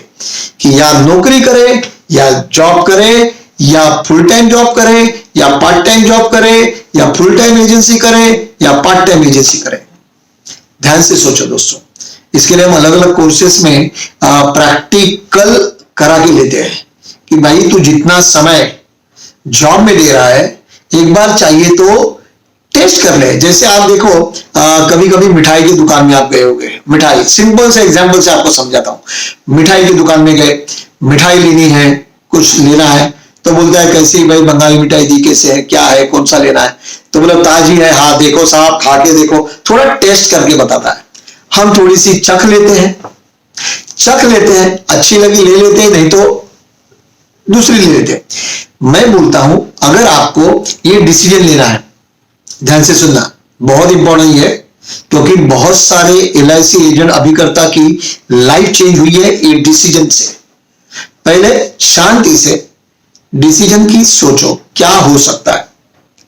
कि या नौकरी करे या जॉब करे, या फुल टाइम जॉब करे या पार्ट टाइम जॉब करे, या फुल टाइम एजेंसी करे या पार्ट टाइम एजेंसी करे। ध्यान से सोचो दोस्तों। इसके लिए हम अलग अलग कोर्सेस में प्रैक्टिकल करा के लेते हैं कि भाई तू जितना समय जॉब में दे रहा है, एक बार चाहिए तो टेस्ट कर ले। जैसे आप देखो, कभी कभी मिठाई की दुकान में आप गए होंगे, मिठाई, सिंपल से एग्जांपल से आपको समझाता हूं। मिठाई की दुकान में गए, मिठाई लेनी है, कुछ लेना है, तो बोलता है कैसी भाई बंगाली मिठाई दी, कैसे है, क्या है, कौन सा लेना है? तो बोला ताजी है। हाँ देखो साहब, खा के देखो, थोड़ा टेस्ट करके बताता है। हम थोड़ी सी चख लेते हैं, अच्छी लगी ले लेते हैं, नहीं तो दूसरी ले लेते हैं। मैं बोलता हूं अगर आपको ये डिसीजन लेना है, ध्यान से सुनना, बहुत इंपॉर्टेंट है, क्योंकि बहुत सारे एलआईसी एजेंट अभिकर्ता की लाइफ चेंज हुई है ये डिसीजन से। पहले शांति से डिसीजन की सोचो क्या हो सकता है,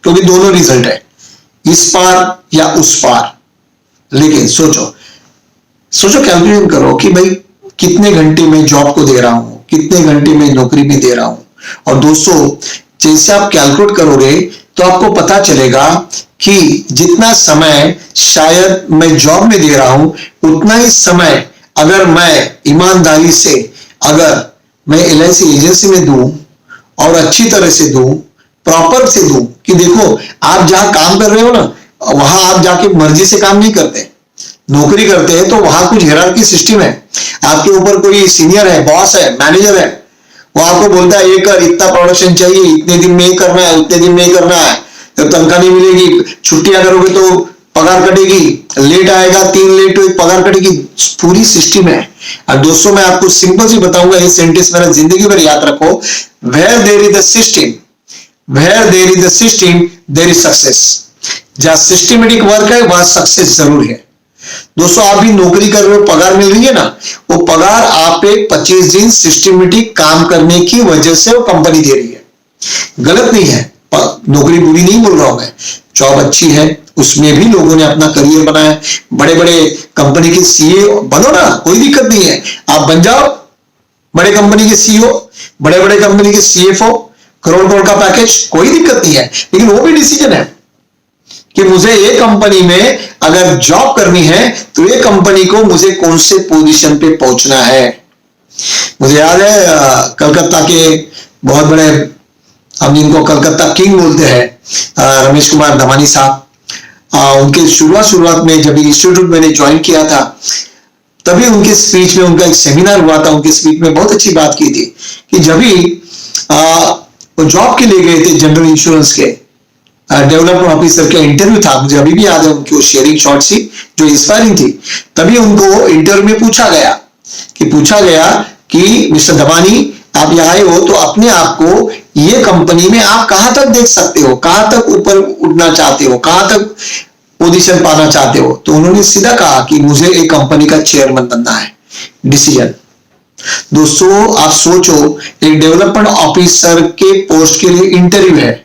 क्योंकि दोनों रिजल्ट है, इस पार या उस पार। लेकिन सोचो कैलकुलेट करो कि भाई कितने घंटे में जॉब को दे रहा हूं, कितने घंटे में नौकरी भी दे रहा हूं। और दोस्तों जैसे आप कैलकुलेट करोगे तो आपको पता चलेगा कि जितना समय शायद मैं जॉब में दे रहा हूं, उतना ही समय अगर मैं ईमानदारी से, अगर मैं एलआईसी एजेंसी में दूं और अच्छी तरह से दूं, प्रॉपर से दूं, कि देखो आप जहां काम कर रहे हो ना, वहां आप जाके मर्जी से काम नहीं करते, नौकरी करते हैं तो वहां कुछ हायरार्की सिस्टम है। आपके ऊपर कोई सीनियर है, बॉस है, मैनेजर है, वो आपको बोलता है ये कर, इतना प्रोडक्शन चाहिए, इतने दिन में ही करना है, उतने दिन में ही करना है, तो तनख्वाह नहीं मिलेगी, छुट्टियां करोगे तो पगार कटेगी, लेट आएगा 3 लेट हुई पगार कटेगी, पूरी सिस्टम है। अब दोस्तों मैं आपको सिंपल सी बताऊंगा, ये सेंटेंस मेरा जिंदगी भर याद रखो, where there is the system, where there is the system there is success. जहां सिस्टमेटिक वर्क है वहां सक्सेस जरूर है। दोस्तों आप भी नौकरी कर रहे हो, पगार मिल रही है ना, वो पगार आप पे 25 दिन सिस्टमेटिक काम करने की वजह से वो कंपनी दे रही है। गलत नहीं है, नौकरी बुरी नहीं बोल रहा हूं मैं, जॉब अच्छी है, उसमें भी लोगों ने अपना करियर बनाया। बड़े बड़े कंपनी के सीईओ बनो ना, कोई दिक्कत नहीं है, आप बन जाओ बड़े कंपनी के सीईओ, बड़े बड़े कंपनी के सीएफओ, करोड़ करोड़ का पैकेज, कोई दिक्कत नहीं है। लेकिन वो भी डिसीजन है कि मुझे ये कंपनी में अगर जॉब करनी है तो ये कंपनी को मुझे कौन से पोजीशन पे पहुंचना है। मुझे याद है कलकत्ता के बहुत बड़े, हम जिनको कलकत्ता किंग बोलते हैं, रमेश कुमार धमानी साहब, उनके शुरुआत में जब इंस्टीट्यूट मैंने ज्वाइन किया था, तभी उनके स्पीच में, उनका एक सेमिनार हुआ था, उनके स्पीच में बहुत अच्छी बात की थी कि जब भी वो जॉब के लिए गए थे जनरल इंश्योरेंस के, डेवलपमेंट ऑफिसर का इंटरव्यू था, मुझे अभी भी याद है उनकी वो शेयरिंग शॉट सी जो इंस्पायरिंग थी। तभी उनको इंटरव्यू में पूछा गया कि मिस्टर दबानी आप यहाँ आए हो तो अपने आप को ये कंपनी में आप कहां तक देख सकते हो, कहां तक ऊपर उठना चाहते हो, कहां तक पोजीशन पाना चाहते हो। तो उन्होंने सीधा कहा कि मुझे एक कंपनी का चेयरमैन बनना है। डिसीजन। दोस्तों आप सोचो, एक डेवलपमेंट ऑफिसर के पोस्ट के लिए इंटरव्यू है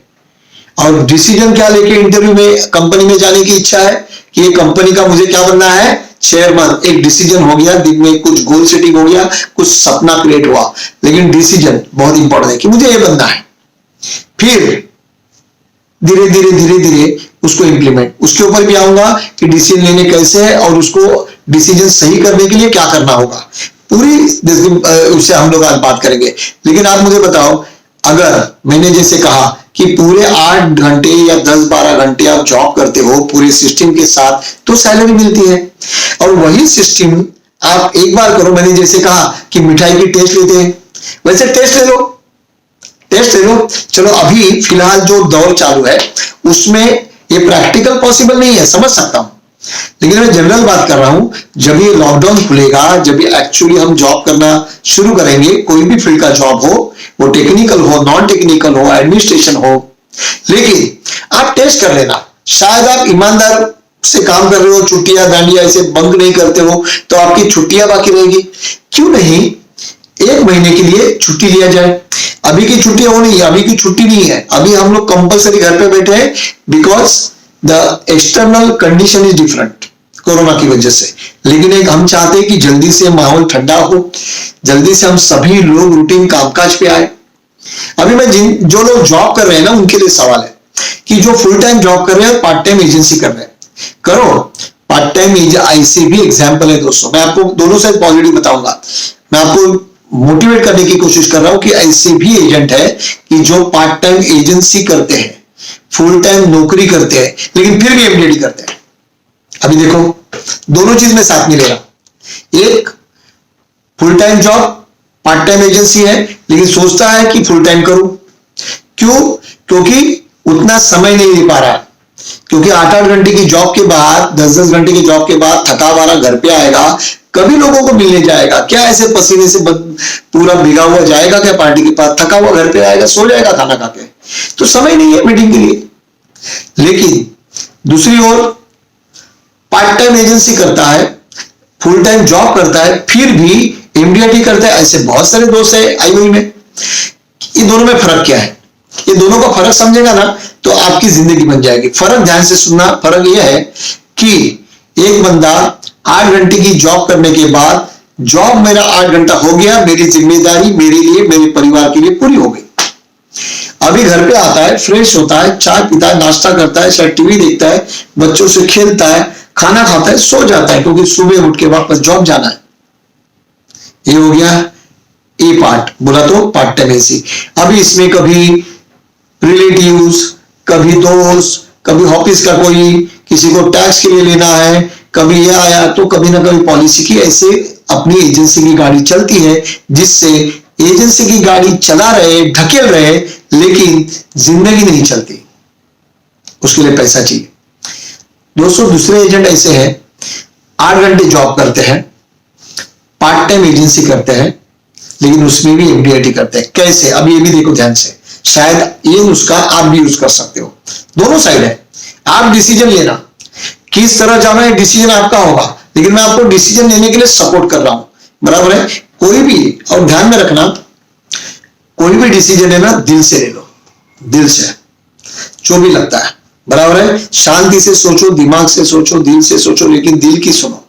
और डिसीजन क्या लेके इंटरव्यू में कंपनी में जाने की इच्छा है कि ये कंपनी का मुझे क्या बनना है, चेयरमैन। एक डिसीजन हो गया, दिन में कुछ गोल सेटिंग हो गया, कुछ सपना क्रिएट हुआ, लेकिन डिसीजन बहुत इंपॉर्टेंट है कि मुझे ये बनना है। फिर धीरे धीरे उसको इंप्लीमेंट, उसके ऊपर भी आऊंगा कि डिसीजन लेने कैसे है और उसको डिसीजन सही करने के लिए क्या करना होगा, पूरी उससे हम लोग आज बात करेंगे। लेकिन आप मुझे बताओ, अगर मैंने जैसे कहा कि पूरे 8 घंटे या 10-12 घंटे आप जॉब करते हो पूरे सिस्टम के साथ तो सैलरी मिलती है, और वही सिस्टम आप एक बार करो, मैंने जैसे कहा कि मिठाई की टेस्ट लेते हैं वैसे टेस्ट ले लो। चलो अभी फिलहाल जो दौर चालू है उसमें ये प्रैक्टिकल पॉसिबल नहीं है, समझ सकता हूं, लेकिन मैं जनरल बात कर रहा हूं। जब ये लॉकडाउन खुलेगा, जब ये एक्चुअली हम जॉब करना शुरू करेंगे, कोई भी फील्ड का जॉब हो, वो टेक्निकल हो, नॉन टेक्निकल हो, एडमिनिस्ट्रेशन हो, लेकिन आप टेस्ट कर लेना। शायद आप ईमानदार से काम कर रहे हो, छुट्टियां दांडिया ऐसे बंक नहीं करते हो, तो आपकी छुट्टियां बाकी रहेगी। क्यों नहीं 1 महीने के लिए छुट्टी लिया जाए। अभी की छुट्टी हो नहीं, अभी की छुट्टी नहीं है, अभी हम लोग कंपलसरी घर पे बैठे हैं because the external condition is different corona की वजह से। लेकिन एक हम चाहते हैं कि जल्दी से माहौल ठंडा हो, जल्दी से हम सभी लोग रूटीन कामकाज पे आए। अभी मैं जो लोग जॉब कर रहे हैं ना, उनके लिए सवाल है कि जो फुल टाइम जॉब कर रहे हैं, पार्ट टाइम एजेंसी कर रहे हैं, करो पार्ट टाइम ऐसे भी एग्जाम्पल है दोस्तों। मैं आपको दोनों साइड पॉजिटिव बताऊंगा, मैं आपको मोटिवेट करने की कोशिश कर रहा हूं कि ऐसे भी एजेंट है कि जो पार्ट टाइम एजेंसी करते हैं, फुल टाइम नौकरी करते हैं, लेकिन फिर भी एमडीडी करते हैं। अभी देखो, दोनों चीज में साथ में ले रहा। एक full time job, part time agency है, लेकिन सोचता है कि फुल टाइम करूं। क्यों? क्योंकि उतना समय नहीं दे पा रहा, क्योंकि 8-8 घंटे की जॉब के बाद, 10-10 घंटे की जॉब के बाद थका हारा घर पे आएगा, कभी लोगों को मिलने जाएगा क्या? ऐसे पसीने से पूरा भीगा हुआ जाएगा क्या पार्टी के पास? थका हुआ घर पे आएगा, सो जाएगा खाना खा के, तो समय नहीं है मीटिंग के लिए। लेकिन दूसरी ओर पार्ट टाइम एजेंसी करता है, फुल टाइम जॉब करता है, फिर भी एमडीआईटी करता है। ऐसे बहुत सारे दोस्त है आईओई में। ये दोनों में फर्क क्या है? ये दोनों का फर्क समझेगा ना तो आपकी जिंदगी बन जाएगी। फर्क ध्यान से सुनना, फर्क यह है कि एक बंदा 8 घंटे की जॉब करने के बाद, जॉब मेरा 8 घंटा हो गया, मेरी जिम्मेदारी मेरे लिए, मेरे परिवार के लिए पूरी हो गई। अभी घर पे आता है, फ्रेश होता है, चाय पीता है, नाश्ता करता है, शायद टीवी देखता है, बच्चों से खेलता है, खाना खाता है, सो जाता है, क्योंकि सुबह उठ के वापस जॉब जाना है। ये हो गया ए पार्ट, बोला तो पार्ट टाइम एसी। अभी इसमें कभी रिलेटिव्स, कभी दोस्त, कभी ऑफिस का कोई, किसी को टैक्स के लिए लेना है, कभी यह आया तो कभी ना कभी पॉलिसी की, ऐसे अपनी एजेंसी की गाड़ी चलती है, जिससे एजेंसी की गाड़ी चला रहे, ढकेल रहे, लेकिन जिंदगी नहीं चलती, उसके लिए पैसा चाहिए। दोस्तों दूसरे एजेंट ऐसे हैं, 8 घंटे जॉब करते हैं, पार्ट टाइम एजेंसी करते हैं, लेकिन उसमें भी एमडीआईटी करते हैं। कैसे? अब ये भी देखो ध्यान से, शायद ये नुस्खा आप भी यूज कर सकते हो। दोनों साइड है, आप डिसीजन लेना किस तरह जाना है, डिसीजन आपका होगा, लेकिन मैं आपको डिसीजन लेने के लिए सपोर्ट कर रहा हूं, बराबर है? कोई भी, और ध्यान में रखना, कोई भी डिसीजन है ना, दिल से ले लो, दिल से, जो भी लगता है, बराबर है? शांति से सोचो, दिमाग से सोचो, दिल से सोचो, लेकिन दिल की सुनो,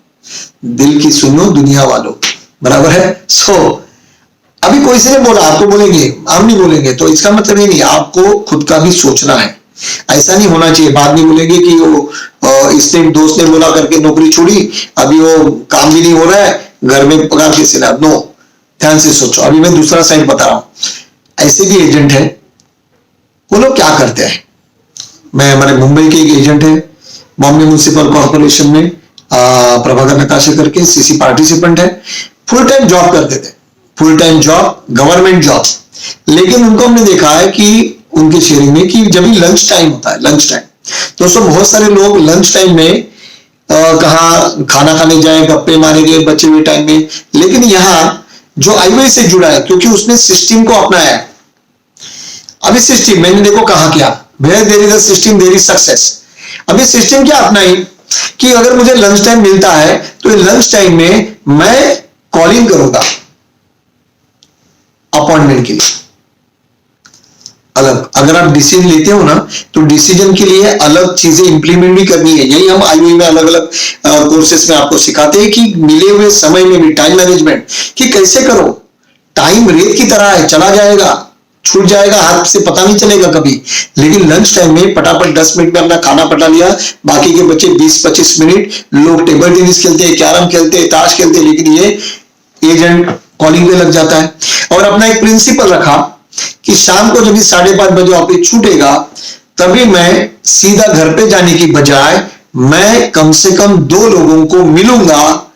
दिल की सुनो दुनिया वालों, बराबर है? अभी कोई से नहीं बोला, आपको बोलेंगे, हम नहीं बोलेंगे, तो इसका मतलब ये नहीं, आपको खुद का भी सोचना है। ऐसा नहीं होना चाहिए, बाद में बोलेंगे कि वो इसने दोस्त ने बोला करके नौकरी छोड़ी, अभी वो काम भी नहीं हो रहा है, घर में पगार कैसे ला। नो, ध्यान से सोचो। अभी मैं दूसरा साइड बता रहा हूं, ऐसे भी एजेंट है, वो लोग क्या करते हैं। मैं, हमारे मुंबई के एक एजेंट है, बॉम्बे म्युनिसिपल कॉर्पोरेशन में प्रभाकर नकाशे करके, सीसी पार्टिसिपेंट है, फुल टाइम जॉब करते थे, full time job, government job, लेकिन उनको हमने देखा है कि उनके शेयरिंग में कि जब भी लंच टाइम होता है, लंच टाइम दोस्तों बहुत सारे लोग लंच टाइम में कहाँ खाना खाने जाए, गप्पे मारेंगे बचे हुए टाइम में, लेकिन यहाँ जो आईवाई से जुड़ा है क्योंकि उसने सिस्टम को अपनाया है। अभी सिस्टम मैंने देखो कहा क्या, where there is a system there is success. अभी सिस्टम क्या अपनाई कि अगर मुझे लंच टाइम मिलता है तो लंच टाइम में मैं कॉलिंग करूंगा अपॉइंटमेंट के लिए। अलग अगर आप डिसीजन लेते हो ना तो डिसीजन के लिए अलग चीजें इंप्लीमेंट भी करनी है। यही हम आईओई में अलग अलग कोर्सेस में आपको सिखाते हैं कि मिले हुए समय में भी टाइम मैनेजमेंट कि कैसे करो। टाइम रेत की तरह है, चला जाएगा, छूट जाएगा, हाथ से पता नहीं चलेगा कभी। लेकिन लंच टाइम में फटाफट 10 मिनट में अपना खाना पटा लिया, बाकी के बच्चे 20-25 मिनट लोग टेबल टेनिस खेलते हैं, कैरम खेलते हैं, ताश खेलते हैं, लेकिन ये एजेंट कॉलिंग पे लग जाता है। और अपना एक प्रिंसिपल रखा कि शाम को जब 5:30 बजे ऑफिस छूटेगा तभी मैं सीधा घर पे जाने की बजाय मैं कम से कम 2 लोगों को मिलूंगा,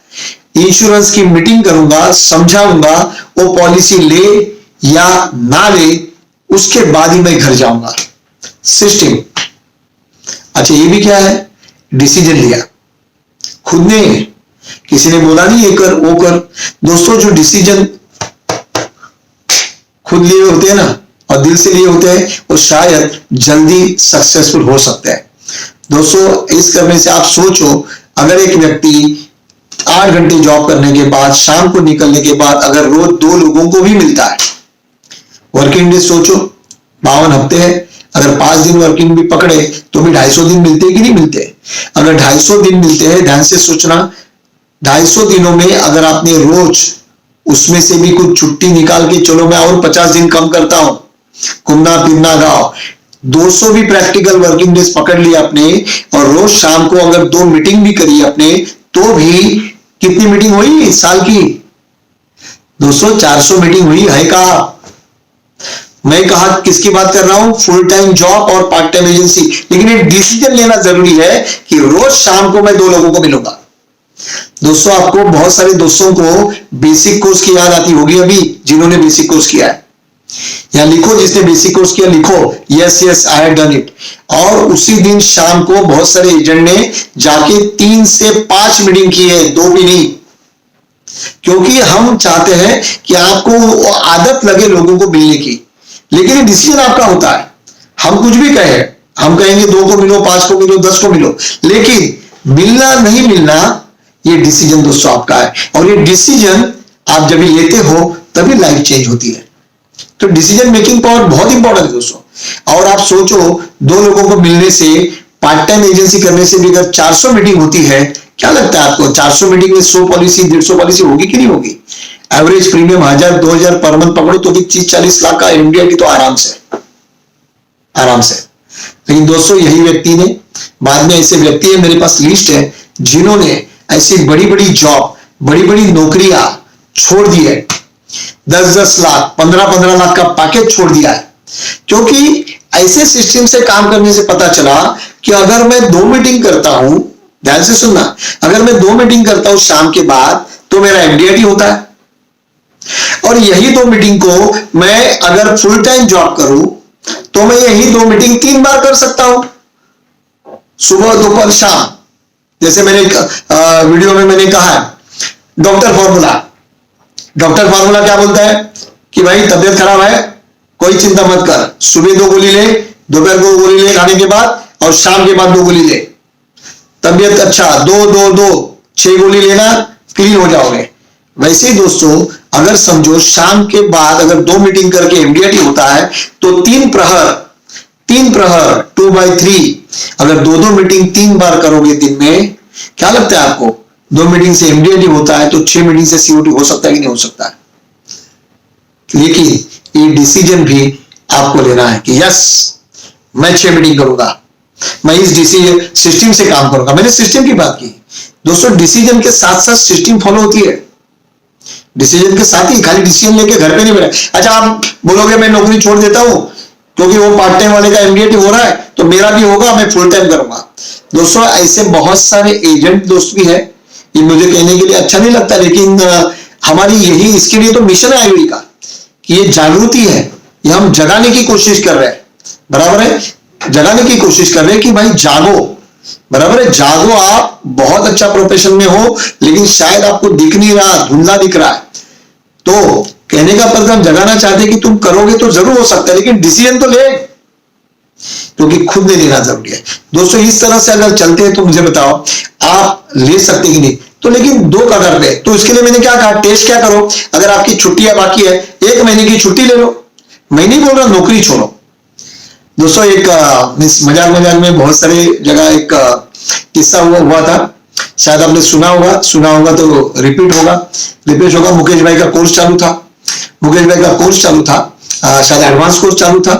इंश्योरेंस की मीटिंग करूंगा, समझाऊंगा, वो पॉलिसी ले या ना ले, उसके बाद ही मैं घर जाऊंगा। सिस्टम। अच्छा ये भी क्या है, डिसीजन लिया खुद ने, किसी ने बोला नहीं ये कर वो कर। दोस्तों जो डिसीजन खुद लिए होते हैं ना और दिल से लिए होते हैं वो शायद जल्दी सक्सेसफुल हो सकते हैं। दोस्तों इस करने से आप सोचो, अगर एक व्यक्ति 8 घंटे जॉब करने के बाद शाम को निकलने के बाद अगर रोज 2 लोगों को भी मिलता है, वर्किंग डे सोचो 52 हफ्ते है, अगर 5 दिन वर्किंग भी पकड़े तो भी 250 दिन मिलते कि नहीं मिलते। अगर 250 दिन मिलते हैं, ध्यान से सोचना, 250 दिनों में अगर आपने रोज उसमें से भी कुछ छुट्टी निकाल के चलो मैं और 50 दिन कम करता हूं, घूमना फिरना गाओ, 200 भी प्रैक्टिकल वर्किंग डेज पकड़ लिया आपने और रोज शाम को अगर 2 मीटिंग भी करी आपने तो भी कितनी मीटिंग हुई साल की? दोस्तों 400 मीटिंग हुई है। कहा मैं कहा किसकी बात कर रहा हूं, फुल टाइम जॉब और पार्ट टाइम एजेंसी। लेकिन एक डिसीजन लेना जरूरी है कि रोज शाम को मैं 2 लोगों को मिलूंगा। दोस्तों आपको बहुत सारे दोस्तों को बेसिक कोर्स की याद आती होगी अभी जिन्होंने बेसिक कोर्स किया है, या लिखो जिसने बेसिक कोर्स किया लिखो yes yes I have done it. और उसी दिन शाम को बहुत सारे एजेंट ने जाके 3 से 5 मीटिंग की है, 2 भी नहीं, क्योंकि हम चाहते हैं कि आपको आदत लगे लोगों को मिलने की। लेकिन ये डिसीजन आपका होता है, हम कुछ भी कहें, हम कहेंगे 2 को मिलो, 5 को मिलो, 10 को मिलो, लेकिन मिलना नहीं मिलना ये डिसीजन दोस्तों आपका है। और ये डिसीजन आप जब लेते हो तभी लाइफ चेंज होती है। तो डिसीजन मेकिंग पावर बहुत इंपॉर्टेंट है दोस्तों। और आप सोचो 2 लोगों को मिलने से, पार्ट टाइम एजेंसी करने से भी अगर 400 मीटिंग होती है, क्या लगता है आपको 400 मीटिंग में 100 पॉलिसी 150 पॉलिसी होगी कि नहीं होगी? एवरेज प्रीमियम 1000-2000 पर मंथ पकड़ो तो भी 30-40 लाख का एमडीआईटी तो आराम से आराम से। लेकिन दोस्तों यही व्यक्ति ने बाद में, ऐसे व्यक्ति है मेरे पास लिस्ट है जिन्होंने ऐसी बड़ी बड़ी जॉब, बड़ी बड़ी नौकरियां छोड़ दी है, 10-10 लाख 15-15 लाख का पैकेज छोड़ दिया है, क्योंकि ऐसे सिस्टम से काम करने से पता चला कि अगर मैं 2 मीटिंग करता हूं, ध्यान से सुनना, अगर मैं 2 मीटिंग करता हूं शाम के बाद तो मेरा एमडीआईटी होता है। और यही 2 मीटिंग को मैं अगर फुल टाइम जॉब करूं तो मैं यही 2 मीटिंग 3 बार कर सकता हूं, सुबह दोपहर शाम। जैसे मैंने वीडियो में मैंने कहा है डॉक्टर फॉर्मूला क्या बोलता है कि भाई तबियत खराब है कोई चिंता मत कर, सुबह 2 गोली ले, दोपहर को 2 गोली ले खाने के बाद, और शाम के बाद 2 गोली ले, तबियत अच्छा 2-2-2 6 गोली लेना, क्लीन हो जाओगे। वैसे ही दोस्तों अगर समझो शाम के बाद अगर 2 मीटिंग करके एमडीआईटी होता है तो 3 प्रहर 2/3 अगर 2-2 मीटिंग 3 बार करोगे दिन में, क्या लगता है आपको 2 मीटिंग से एमडीआईटी होता है तो 6 मीटिंग से सीओटी हो सकता है कि नहीं हो सकता है? लेकिन ये डिसीजन भी आपको लेना है कि यस मैं 6 मीटिंग करूंगा, मैं इस डिसीजन सिस्टम से काम करूंगा। मैंने सिस्टम की बात की दोस्तों, डिसीजन के साथ साथ सिस्टम फॉलो होती है। डिसीजन के साथ ही खाली डिसीजन लेके घर पे नहीं बैठे। अच्छा आप बोलोगे मैं नौकरी छोड़ देता हूं क्योंकि वो पार्ट टाइम वाले का एमडीआईटी हो रहा है तो मेरा भी होगा, मैं फुल टाइम करूंगा। दोस्तों ऐसे बहुत सारे एजेंट दोस्त भी है, ये मुझे कहने के लिए अच्छा नहीं लगता, लेकिन हमारी यही इसके लिए तो मिशन है आईओई का कि ये जागृति है, ये हम जगाने की कोशिश कर रहे हैं बराबर है, जगाने की कोशिश कर रहे हैं कि भाई जागो, बराबर है, जागो, आप बहुत अच्छा प्रोफेशन में हो लेकिन शायद आपको दिख नहीं रहा, धुंधला दिख रहा है। तो कहने का मतलब हम जगाना चाहते हैं कि तुम करोगे तो जरूर हो सकता है, लेकिन डिसीजन तो ले, क्योंकि खुद ने लेना जरूरी है। दोस्तों इस तरह से अगर चलते हैं तो मुझे बताओ आप ले सकते कि नहीं, तो लेकिन दो कदर पे, तो इसके लिए मैंने क्या कहा, टेस्ट क्या करो, अगर आपकी छुट्टियां बाकी है 1 महीने की छुट्टी ले लो। मैं नहीं बोल रहा नौकरी छोड़ो। दोस्तों एक मजाक मजाक में बहुत सारे जगह एक किस्सा हुआ था, शायद आपने सुना होगा तो रिपीट होगा। मुकेश भाई का कोर्स चालू था, शायद एडवांस कोर्स चालू था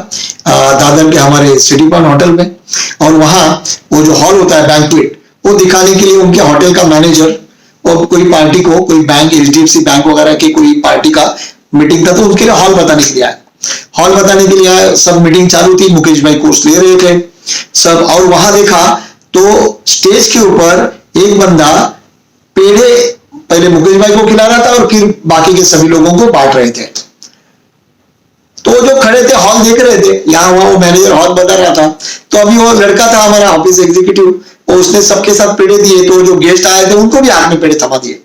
दादर के हमारे सिटी पॉइंट होटल में, और वहां वो जो हॉल होता है बैंक्वेट, वो दिखाने के लिए उनके होटल का मैनेजर और कोई पार्टी को, कोई बैंक, HDFC बैंक वगैरह की कोई पार्टी का मीटिंग था, तो उसके लिए हॉल बताने के लिए आए। सब मीटिंग चालू थी, मुकेश भाई कोर्स ले रहे थे सब, और वहां देखा तो स्टेज के ऊपर एक बंदा पेड़े पहले मुकेश भाई को खिला रहा था और फिर बाकी के सभी लोगों को बांट रहे थे। तो जो खड़े थे हॉल देख रहे थे, यहाँ वो मैनेजर हॉल बता रहा था, तो अभी वो लड़का था हमारा ऑफिस एग्जीक्यूटिव, उसने सबके साथ पेड़े दिए, तो जो गेस्ट आए थे उनको भी हाथ में पेड़े थमा दिए।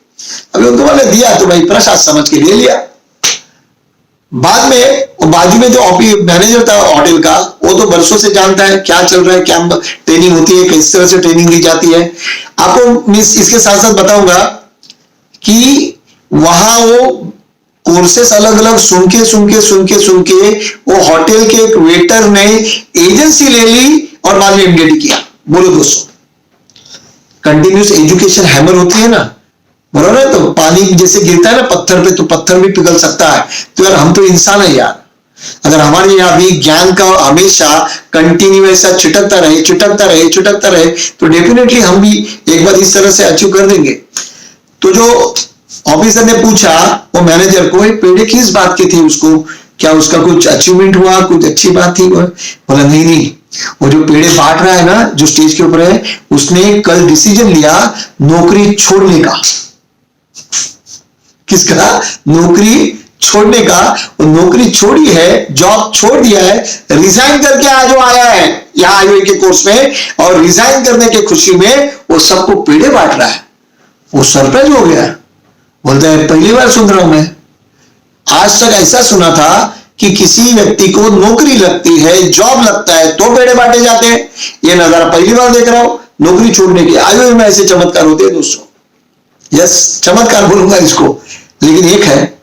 अभी उनको बोले दिया तो भाई प्रसाद समझ के ले लिया। बाद में वो बाजू में जो ऑफिस मैनेजर था होटल का, वो तो बरसों से जानता है क्या चल रहा है, क्या ट्रेनिंग होती है, किस तरह से ट्रेनिंग दी जाती है। आपको इसके साथ साथ बताऊंगा कि वहां वो कोर्सेस अलग अलग सुन के वो होटल के एक वेटर ने एजेंसी ले ली और बाद में MD किया। बोलो दोस्तों, कंटिन्यूस एजुकेशन हैमर होती है ना, बराबर है, तो पानी जैसे गिरता है ना पत्थर पे, तो पत्थर भी पिघल सकता है। तो यार हम तो इंसान है यार, अगर हमारे यहाँ भी ज्ञान का हमेशा कंटिन्यू ऐसा छिटकता रहे तो डेफिनेटली हम भी एक बार इस तरह से अचीव कर देंगे। तो जो ऑफिसर ने पूछा वो मैनेजर को, पेड़े किस बात की थी, उसको क्या उसका कुछ अचीवमेंट हुआ, कुछ अच्छी बात थी? बोला नहीं, वो जो पेड़े बांट रहा है ना, जो स्टेज के ऊपर है, उसने कल डिसीजन लिया नौकरी छोड़ने का। किसका? नौकरी छोड़ने का। वो नौकरी छोड़ी है, जॉब छोड़ दिया है, रिजाइन करके आज वो आया है यहाँ आईओए के कोर्स में, और रिजाइन करने की खुशी में वो सबको पेड़े बांट रहा है। वो सरप्राइज हो गया, बोलता है पहली बार सुन रहा हूं मैं, आज तक ऐसा सुना था कि किसी व्यक्ति को नौकरी लगती है, जॉब लगता है तो पेड़े बांटे जाते हैं, ये नजारा पहली बार देख रहा हूं। नौकरी छोड़ने के आईओए में ऐसे चमत्कार होते हैं दोस्तों। यस, चमत्कार बोलूंगा इसको। लेकिन एक है,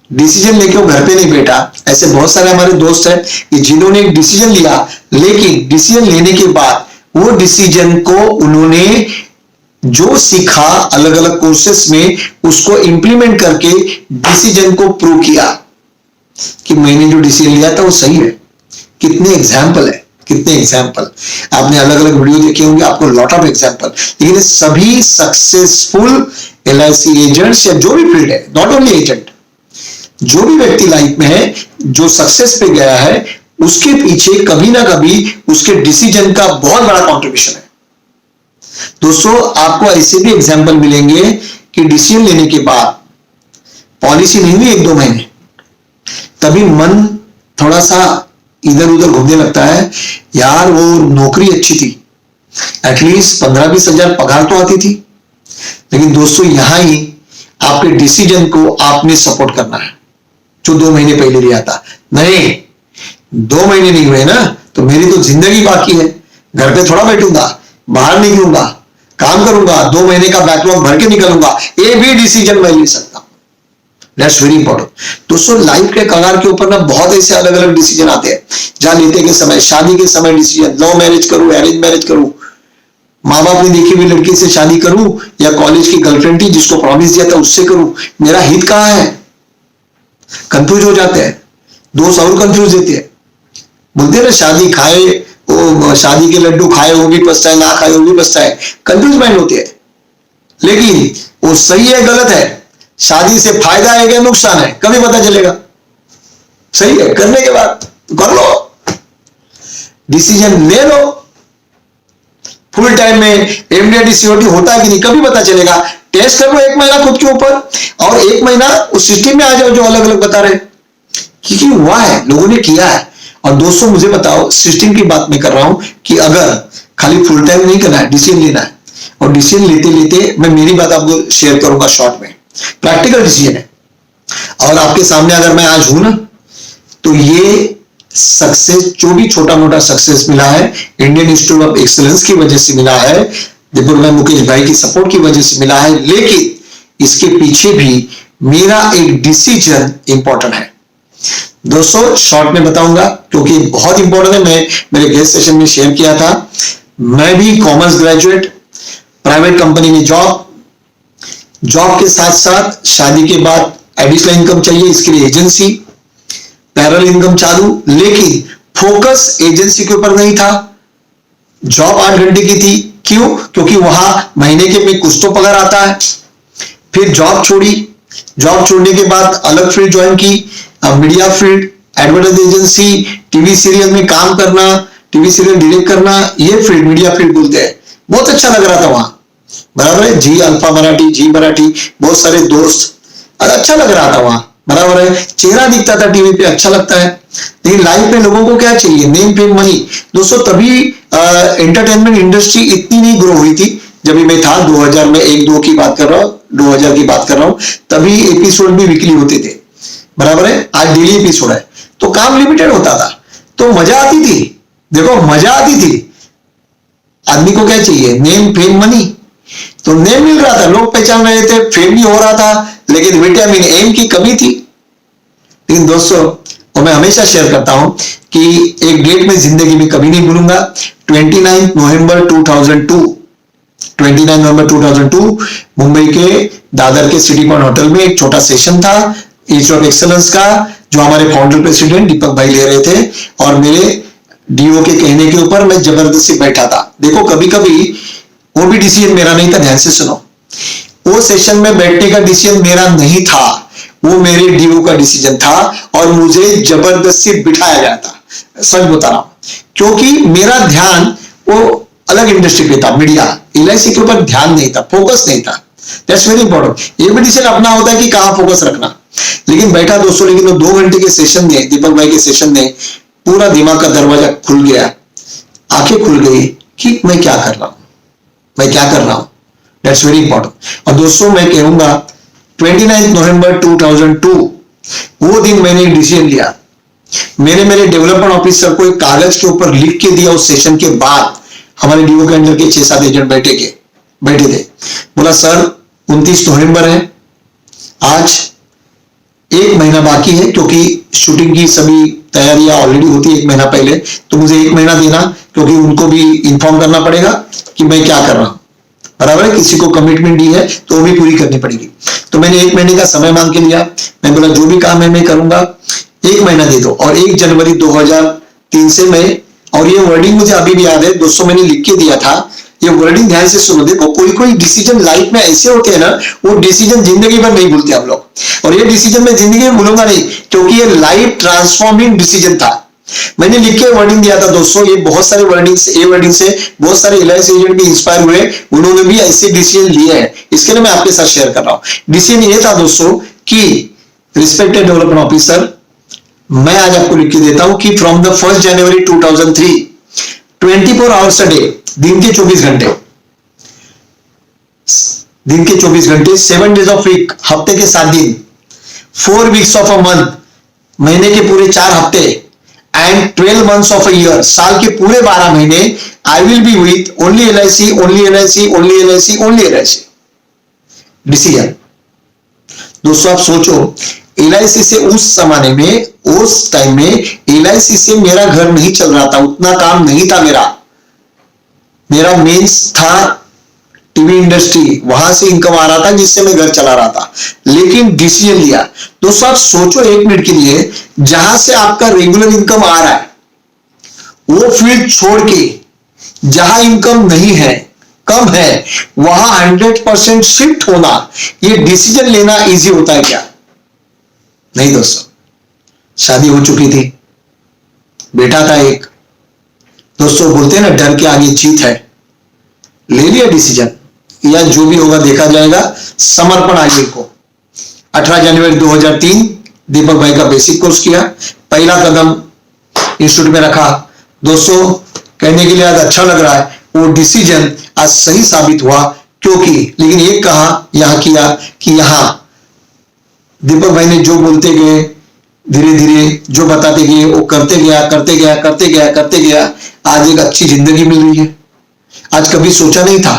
डिसीजन लेके वो घर पे नहीं बैठा। ऐसे बहुत सारे हमारे दोस्त हैं कि जिन्होंने एक डिसीजन लिया, लेकिन डिसीजन लेने के बाद वो डिसीजन को उन्होंने जो सीखा अलग अलग कोर्सेस में, उसको इंप्लीमेंट करके डिसीजन को प्रूव किया कि मैंने जो डिसीजन लिया था वो सही है। कितने एग्जाम्पल है, कितने एग्जाम्पल आपने अलग अलग वीडियो देखे होंगे, आपको लॉट ऑफ एग्जाम्पल। लेकिन सभी सक्सेसफुल LIC एजेंट्स या जो भी फील्ड है, नॉट ओनली एजेंट, जो भी व्यक्ति लाइफ में है जो सक्सेस पे गया है, उसके पीछे कभी ना कभी उसके डिसीजन का बहुत बड़ा कंट्रीब्यूशन है। दोस्तों आपको ऐसे भी एग्जाम्पल मिलेंगे कि डिसीजन लेने के बाद पॉलिसी नहीं हुई 1-2 महीने, तभी मन थोड़ा सा इधर उधर घूमने लगता है। यार वो नौकरी अच्छी थी, एटलीस्ट 15-20 हजार पगार तो आती थी, लेकिन दोस्तों यहां ही आपके डिसीजन को आपने सपोर्ट करना है, जो 2 महीने पहले लिया था। नहीं, 2 महीने नहीं हुए ना, तो मेरी तो जिंदगी बाकी है। घर पे थोड़ा बैठूंगा, बाहर निकलूंगा, काम करूंगा, 2 महीने का बैकलॉग भर के निकलूंगा, ये भी डिसीजन मैं ले सकता हूं। दैट्स वेरी इंपॉर्टेंट दोस्तों। लाइफ के कगार के ऊपर ना बहुत ऐसे अलग अलग डिसीजन आते हैं, जहां लेते के समय, शादी के समय डिसीजन, लव मैरिज करूं, अरेंज मैरिज करूं, माँ बाप ने देखी हुई लड़की से शादी करूं, या कॉलेज की गर्लफ्रेंड थी जिसको प्रॉमिस दिया था उससे करूं, मेरा हित कहां है? कंफ्यूज हो जाते हैं दोस्त, और कंफ्यूज देते हैं। बोलते हैं ना, शादी खाए वो शादी के लड्डू खाए वो भी पछताए, ना खाए वो भी पछताए, कंफ्यूज माइंड होते हैं। लेकिन वो सही है गलत है, शादी से फायदा है क्या नुकसान है, कभी पता चलेगा। सही है, करने के बाद कर लो, डिसीजन ले लो। फुल टाइम में MD COT होता है कि नहीं, कभी पता चलेगा। टेस्ट कर लो 1 महीना खुद के ऊपर, और 1 महीना उस सिस्टम में आ जाओ जो अलग अलग बता रहे हैं, क्योंकि हुआ है, लोगों ने किया है। और दोस्तों मुझे बताओ, सिस्टम की बात मैं कर रहा हूं कि अगर खाली फुल टाइम नहीं करना है, डिसीजन लेना है, और डिसीजन लेते लेते मैं मेरी बात आपको शेयर करूंगा शॉर्ट में। प्रैक्टिकल डिसीजन है, और आपके सामने अगर मैं आज हूं ना, तो ये सक्सेस जो भी छोटा मोटा सक्सेस मिला है इंडियन इंस्टीट्यूट ऑफ एक्सीलेंस की वजह से मिला है, दीपक भाई मुकेश भाई की सपोर्ट की वजह से मिला है, लेकिन इसके पीछे भी मेरा एक डिसीजन इंपॉर्टेंट है। दोस्तों शॉर्ट में बताऊंगा क्योंकि बहुत इंपॉर्टेंट है, मैं मेरे गेस्ट सेशन में शेयर किया था। मैं भी कॉमर्स ग्रेजुएट, प्राइवेट कंपनी में जॉब के साथ साथ शादी के बाद एडिशनल इनकम चाहिए, इसके लिए एजेंसी, पैरेलल इनकम चालू, लेकिन फोकस एजेंसी के ऊपर नहीं था। जॉब 8 घंटे की थी, क्यों? क्योंकि वहां महीने के में कुछ तो पगार आता है। फिर जॉब छोड़ी, जॉब छोड़ने के बाद अलग फील्ड ज्वाइन की, media field, advertise agency, TV serial में काम करना, टीवी सीरियल डायरेक्ट करना, ये फील्ड मीडिया फील्ड बोलते हैं। बहुत अच्छा लग रहा था वहां, बराबर है, जी अल्फा मराठी, जी मराठी, बहुत सारे दोस्त, अच्छा लग रहा था वहां, बराबर है, चेहरा दिखता था टीवी पे, अच्छा लगता है। लेकिन लाइफ में लोगों को क्या चाहिए? Name fame money. दोस्तों तभी एंटरटेनमेंट इंडस्ट्री इतनी नहीं ग्रो हुई थी जब मैं था 2000 में, 1-2 की बात कर रहा हूं, 2000 की बात कर रहा हूं, तभी एपिसोड भी वीकली होते थे, बराबर है। आज डेली एपिसोड है, तो काम लिमिटेड होता था, तो मजा आती थी। देखो मजा आती थी। आदमी को क्या चाहिए? Name fame money. तो नेम मिल रहा था, लोग पहचान रहे थे, फेम भी हो रहा था, लेकिन विटामिन एम की कमी थी। लेकिन दोस्तों, और मैं हमेशा शेयर करता हूं कि एक डेट में जिंदगी में कभी नहीं भूलूंगा, 29 नवंबर 2002 मुंबई के दादर के सिटी पॉइंट होटल में एक छोटा सेशन था इंस्टीट्यूट ऑफ एक्सीलेंस का, जो हमारे फाउंडर प्रेसिडेंट दीपक भाई ले रहे थे, और मेरे डीओ के कहने के ऊपर मैं जबरदस्ती बैठा था। देखो कभी कभी वो भी डिसीजन मेरा नहीं था, ध्यान से सुनो, वो सेशन में बैठने का डिसीजन मेरा नहीं था, वो मेरे डीओ का डिसीजन था, और मुझे जबरदस्ती बिठाया गया था। सच बता रहा हूं, क्योंकि मेरा ध्यान वो अलग इंडस्ट्री पे था, मीडिया, एलआईसी के ऊपर ध्यान नहीं था, फोकस नहीं था। That's very important. ये भी डिसीजन अपना होता है कि कहां फोकस रखना। लेकिन बैठा दोस्तों, लेकिन वो 2 घंटे के सेशन में, दीपक भाई के सेशन में, पूरा दिमाग का दरवाजा खुल गया, आंखें खुल गई कि मैं क्या कर रहा हूं, मैं क्या कर रहा हूं। That's very important. और दोस्तों मैं कहूंगा 29 नवंबर 2002 वो दिन मैंने एक डिसीजन लिया। मैंने मेरे डेवलपमेंट ऑफिसर को एक कागज के ऊपर लिख के दिया। उस सेशन के बाद हमारे डीओ के अंदर के 6-7 एजेंट बैठे थे। बोला सर 29 नवंबर है, आज 1 महीना बाकी है, क्योंकि शूटिंग की सभी तैयारियां ऑलरेडी होती है 1 महीना पहले, तो मुझे 1 महीना देना, क्योंकि उनको भी इंफॉर्म करना पड़ेगा कि मैं क्या कर रहा हूं, बराबर है। किसी को कमिटमेंट दी है तो वो भी पूरी करनी पड़ेगी। तो मैंने 1 महीने का समय मांग के लिया। मैं बोला जो भी काम है मैं करूंगा, 1 महीना दे दो। और 1 जनवरी 2003 से मैं, और ये वर्डिंग मुझे अभी भी याद है दोस्तों, मैंने लिख के दिया था, ये वर्डिंग ध्यान से सुनो। देखो कोई डिसीजन लाइफ में ऐसे होते हैं ना, वो डिसीजन जिंदगी भर नहीं भूलते हम लोग, और ये डिसीजन मैं जिंदगी में भूलूंगा नहीं, क्योंकि ये लाइफ ट्रांसफॉर्मिंग डिसीजन था। मैंने लिख के वर्डिंग दिया था दोस्तों। ये बहुत सारे वर्डिंग से बहुत सारे एलआईसी एजेंट भी इंस्पायर हुए, उन्होंने भी ऐसे डिसीजन लिए हैं। इसके लिए मैं आपके साथ शेयर कर रहा हूं। डिसीजन ये था दोस्तों कि रिस्पेक्टेड डेवलपमेंट ऑफिसर, मैं आज आपको लिख के देता हूं कि from the 1 January 2003 24 hours a day, दिन के 24 घंटे, 7 डेज ऑफ वीक, हफ्ते के 7 दिन, 4 वीक्स ऑफ अ मंथ, महीने के पूरे 4 हफ्ते, and 12 months of a year, साल के पूरे 12 महीने, I will be with only LIC, only LIC, only LIC, only LIC. Decision दोस्तों आप सोचो, एलआईसी से उस जमाने में, उस टाइम में एलआईसी से मेरा घर नहीं चल रहा था, उतना काम नहीं था मेरा मेंस था टीवी इंडस्ट्री, वहां से इनकम आ रहा था जिससे मैं घर चला रहा था। लेकिन डिसीजन लिया। दोस्तों आप सोचो 1 मिनट के लिए, जहां से आपका रेगुलर इनकम आ रहा है वो फील्ड छोड़ के, जहां इनकम नहीं है, कम है, वहां 100% शिफ्ट होना, ये डिसीजन लेना इजी होता है क्या? नहीं दोस्तों। शादी हो चुकी थी, बेटा था एक, दोस्तों बोलते हैं ना डर के आगे जीत है, ले लिया डिसीजन, या जो भी होगा देखा जाएगा, समर्पण आगे को। 18 जनवरी 2003 दीपक भाई का बेसिक कोर्स किया। पहला कदम इंस्टीट्यूट में रखा। दोस्तों, कहने के लिए आज अच्छा लग रहा है, वो डिसीजन आज सही साबित हुआ। क्योंकि लेकिन एक कहा यहां किया कि यहां दीपक भाई ने जो बोलते गए, धीरे धीरे जो बताते गए, वो करते गया करते गया करते गया करते गया, आज एक अच्छी जिंदगी मिल रही है। आज कभी सोचा नहीं था,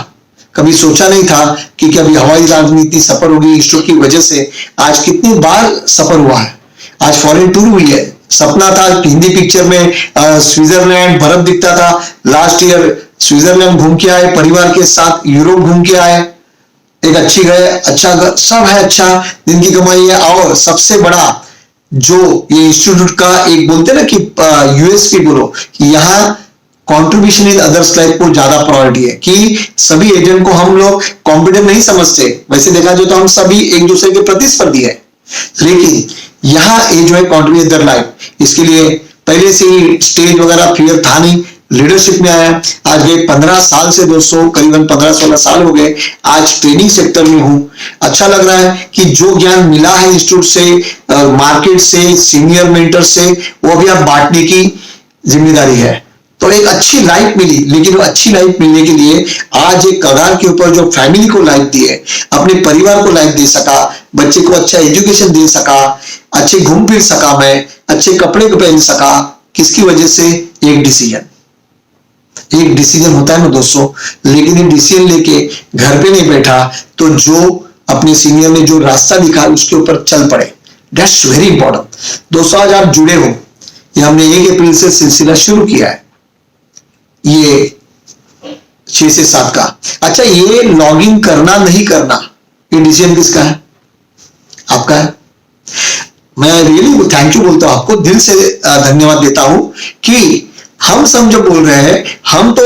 कभी सोचा नहीं था कि कभी हवाई राजनीति सफर होगी इंस्टीट्यूट की वजह से। आज कितनी बार सफर हुआ है, आज फॉरेन टूर हुई है। सपना था हिंदी पिक्चर में स्विट्जरलैंड बर्फ दिखता था, लास्ट ईयर स्विट्जरलैंड घूम के आए, परिवार के साथ यूरोप घूम के आए, एक अच्छी गए, अच्छा सब है, अच्छा दिन की कमाई है। और सबसे बड़ा जो ये इंस्टीट्यूट का एक बोलते ना कि यूएसपी बोलो कि यहाँ कंट्रीब्यूशन इन अदर्स लाइफ को ज्यादा प्रायोरिटी है, कि सभी एजेंट को हम लोग कॉम्पिटेंट नहीं समझते। वैसे देखा जाए तो हम सभी एक दूसरे के प्रतिस्पर्धी है, लेकिन यहाँ ये जो है कंट्रीब्यूट अदर लाइफ, इसके लिए पहले से ही स्टेज वगैरह फियर था नहीं, लीडरशिप में आया। आज गए 15 साल से दोस्तों, करीबन 15-16 साल हो गए, आज ट्रेनिंग सेक्टर में हूं। अच्छा लग रहा है कि जो ज्ञान मिला है इंस्टीट्यूट से, मार्केट से, सीनियर मेंटर से, वो भी आप बांटने की जिम्मेदारी है। तो एक अच्छी लाइफ मिली, लेकिन वो अच्छी लाइफ मिलने के लिए आज एक कगार के ऊपर जो फैमिली को लाइफ दी है, अपने परिवार को लाइफ दे सका, बच्चे को अच्छा एजुकेशन दे सका, अच्छे घूम फिर सका, मैं अच्छे कपड़े को पहन सका, किसकी वजह से? एक डिसीजन। एक डिसीजन होता है ना दोस्तों, लेकिन ये डिसीजन लेके घर पे नहीं बैठा, तो जो अपने सीनियर ने जो रास्ता दिखा उसके ऊपर चल पड़े। That's very important. दोस्तों, आज आप जुड़े हो, ये हमने 1 अप्रैल से सिलसिला शुरू किया है, ये 6 से 7 का। अच्छा, ये लॉगिन करना नहीं करना, ये डिसीजन किसका है? आपका है। मैं रियली थैंक यू बोलता हूं आपको, दिल से धन्यवाद देता हूं कि हम सब जो बोल रहे हैं, हम तो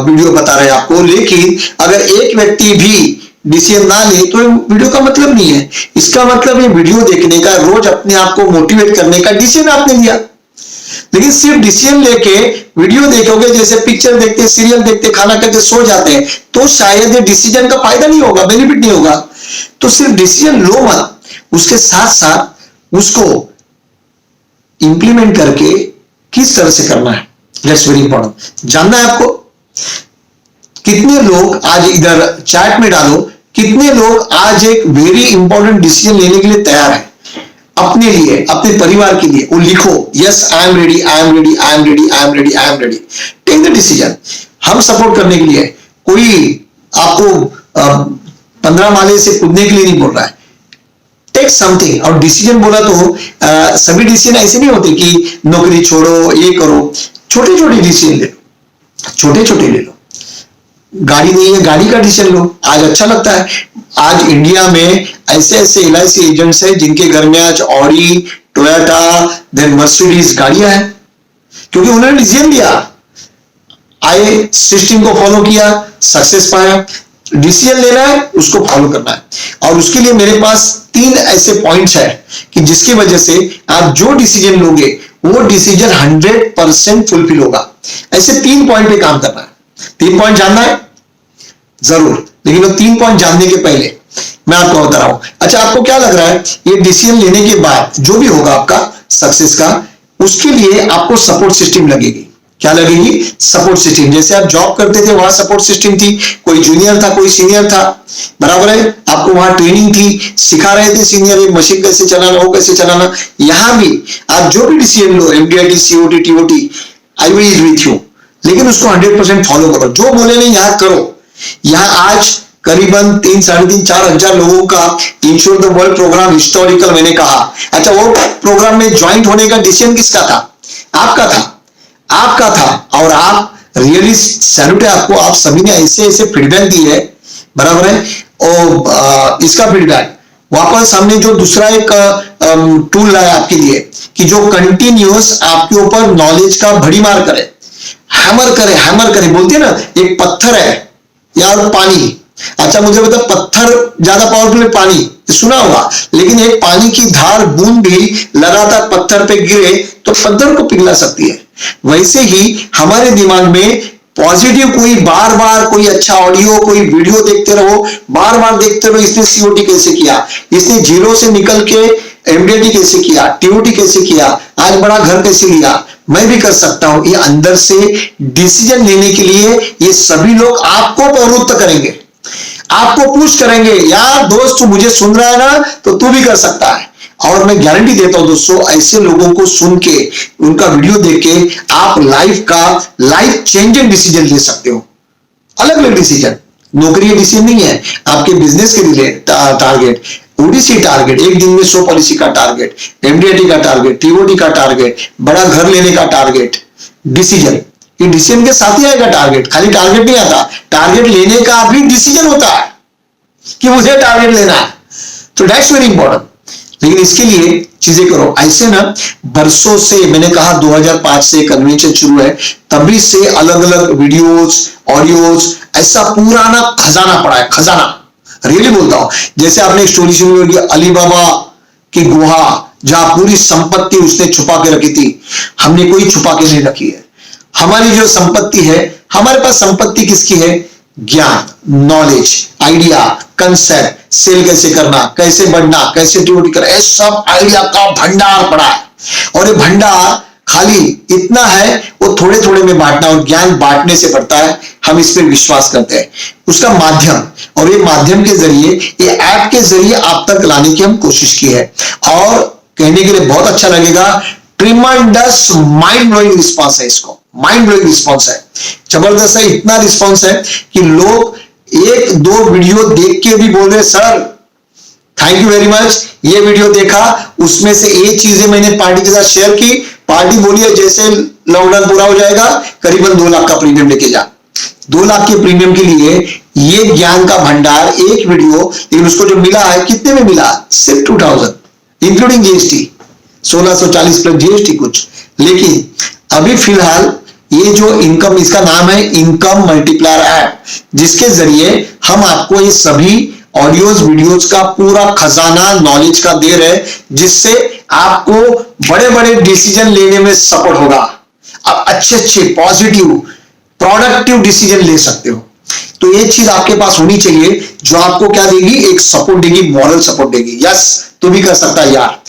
वीडियो बता रहे हैं आपको, लेकिन अगर एक व्यक्ति भी डिसीजन ना ले तो वीडियो का मतलब नहीं है। इसका मतलब ये वीडियो देखने का, रोज अपने आप को मोटिवेट करने का डिसीजन आपने लिया। लेकिन सिर्फ डिसीजन लेके वीडियो देखोगे, जैसे पिक्चर देखते, सीरियल देखते, खाना करके सो जाते हैं, तो शायद ये डिसीजन का फायदा नहीं होगा, बेनिफिट नहीं होगा। तो सिर्फ डिसीजन लो मत, उसके साथ साथ उसको इंप्लीमेंट करके किस तरह से करना है, दैट्स वेरी इंपॉर्टेंट। जानना है आपको? कितने लोग आज इधर चैट में डालो, कितने लोग आज एक वेरी इंपॉर्टेंट डिसीजन लेने के लिए तैयार है अपने लिए, अपने परिवार के लिए? वो लिखो, yes I am ready, I am ready, I am ready, I am ready, I am ready. Take the decision. हम सपोर्ट करने के लिए, कोई आपको 15 माले से कूदने के लिए नहीं बोल रहा है। Take something. और डिसीजन बोला तो सभी डिसीजन ऐसे नहीं होते कि नौकरी छोड़ो, ये करो। छोटे छोटे डिसीजन ले लो, छोटे छोटे ले लो। गाड़ी नहीं है, गाड़ी का डिसीजन लो। आज अच्छा लगता है, आज इंडिया में ऐसे ऐसे LIC एजेंट्स हैं जिनके घर में आज ऑडी, टोयोटा, देन मर्सिडीज गाड़ियां हैं, क्योंकि उन्होंने डिसीजन लिया, आए सिस्टम को फॉलो किया, सक्सेस पाया। डिसीजन लेना है, उसको फॉलो करना है। और उसके लिए मेरे पास 3 ऐसे पॉइंट्स है कि जिसकी वजह से आप जो डिसीजन लोगे वो डिसीजन 100% फुलफिल होगा। ऐसे 3 पॉइंट पे काम करना है। 3 पॉइंट जानना है जरूर, लेकिन वो 3 पॉइंट जानने के पहले मैं आपको बता रहा हूं। अच्छा, आपको क्या लग रहा है, ये डिसीजन लेने के बाद जो भी होगा आपका सक्सेस का, उसके लिए आपको सपोर्ट सिस्टम लगेगी। क्या लगेगी? Support system. जैसे आप जॉब करते थे वहां सपोर्ट सिस्टम थी, कोई जूनियर था, कोई सीनियर था, बराबर है, आपको वहां ट्रेनिंग थी, सिखा रहे थे सीनियर, ये मशीन कैसे चलाना, वो कैसे चलाना। यहां भी आप जो भी decision low, MDIT, COT, TOT, I will is with you, लेकिन उसको 100% फॉलो करो। जो बोले नहीं यहां करो। यहां आज करीबन 3, 3.5, 4 हजार लोगों का ensure the world program historical मैंने कहा। अच्छा, वो प्रोग्राम में ज्वाइंट होने का डिसीजन किसका था? आपका था, आपका था। और आप रियली सैल्यूट है आपको, आप सभी ने ऐसे ऐसे फीडबैक दी है, बराबर है। और इसका फीडबैक वापस हमने जो दूसरा एक टूल लाया आपके लिए कि जो कंटिन्यूअस आपके ऊपर नॉलेज का भड़ीमार करे, हैमर करे, हैमर करे। बोलते हैं ना, एक पत्थर है यार, पानी। अच्छा, मुझे बता, पत्थर ज्यादा पावरफुल है, पानी सुना होगा, लेकिन एक पानी की धार बूंद भी लगातार पत्थर पे गिरे तो पत्थर को पिघला सकती है। वैसे ही हमारे दिमाग में पॉजिटिव कोई बार बार कोई अच्छा ऑडियो, कोई वीडियो देखते रहो, बार बार देखते रहो, इसने COT कैसे किया, इसने 0 से निकल के एमडीटी कैसे किया, टीओटी कैसे किया, आज बड़ा घर कैसे लिया, मैं भी कर सकता हूं। ये अंदर से डिसीजन लेने के लिए ये सभी लोग आपको प्रवृत्त करेंगे, आपको पुश करेंगे, यार दोस्त तू मुझे सुन रहा है ना, तो तू भी कर सकता है। और मैं गारंटी देता हूं दोस्तों, ऐसे लोगों को सुन के, उनका वीडियो देख के आप लाइफ चेंजिंग डिसीजन ले सकते हो। अलग अलग डिसीजन, नौकरी डिसीजन नहीं है, आपके बिजनेस के लिए टारगेट, ओडीसी टारगेट, एक दिन में 100 पॉलिसी का टारगेट, एमडीटी का टारगेट, टीओटी का टारगेट, बड़ा घर लेने का टारगेट, डिसीजन। ये डिसीजन के साथ ही आएगा टारगेट, खाली टारगेट नहीं आता, टारगेट लेने का भी डिसीजन होता है कि मुझे टारगेट लेना है। तो दैट्स वेरी इंपॉर्टेंट। लेकिन इसके लिए चीजें करो ऐसे ना। बरसों से मैंने कहा 2005 से कन्वेंशन शुरू है, तभी से अलग अलग वीडियोस, ऑडियोज, ऐसा पुराना खजाना पड़ा है, खजाना रियली बोलता हूं। जैसे आपने एक स्टोरी सुनी होगी अली बाबा की गुहा, जहां पूरी संपत्ति उसने छुपा के रखी थी, हमने कोई छुपा के नहीं रखी है। हमारी जो संपत्ति है, हमारे पास संपत्ति किसकी है? ज्ञान, नॉलेज, आइडिया, कंसेप्ट, सेल कैसे करना, कैसे बढ़ना, कैसे ड्यूटी करना, ये सब आइडिया का भंडार पड़ा है। और ये भंडार खाली इतना है, वो थोड़े थोड़े में बांटना, और ज्ञान बांटने से बढ़ता है। हम इस पर विश्वास करते हैं। उसका माध्यम, और ये माध्यम के जरिए, ये ऐप के जरिए आप तक लाने की हम कोशिश की है। और कहने के लिए बहुत अच्छा लगेगा, ट्रिमेंडस माइंड ब्लोइंग रिस्पॉन्स है इसको, माइंड ब्लोइंग रिस्पॉन्स है, जबरदस्त है। इतना रिस्पॉन्स है कि लोग एक दो वीडियो देख के भी बोल रहे sir thank you very much, ये वीडियो देखा, उसमें से ये चीजें मैंने पार्टी के साथ शेयर की, पार्टी बोली है जैसे लॉकडाउन पूरा हो जाएगा करीबन 2 लाख का प्रीमियम लेके जा। 2 लाख के प्रीमियम के लिए ये ज्ञान का भंडार, एक वीडियो, लेकिन उसको जो मिला है कितने में मिला? सिर्फ 2000 इंक्लूडिंग जीएसटी, 1640 प्लस जीएसटी कुछ। लेकिन अभी फिलहाल ये जो इनकम, इसका नाम है इनकम मल्टीप्लायर ऐप, जिसके जरिए हम आपको ये सभी ऑडियोज वीडियोज का पूरा खजाना नॉलेज का दे रहे, जिससे आपको बड़े बड़े डिसीजन लेने में सपोर्ट होगा। आप अच्छे अच्छे पॉजिटिव प्रोडक्टिव डिसीजन ले सकते हो। तो ये चीज आपके पास होनी चाहिए, जो आपको क्या देगी? एक सपोर्ट देगी, मॉरल सपोर्ट देगी। यस, तू भी कर सकता है यार,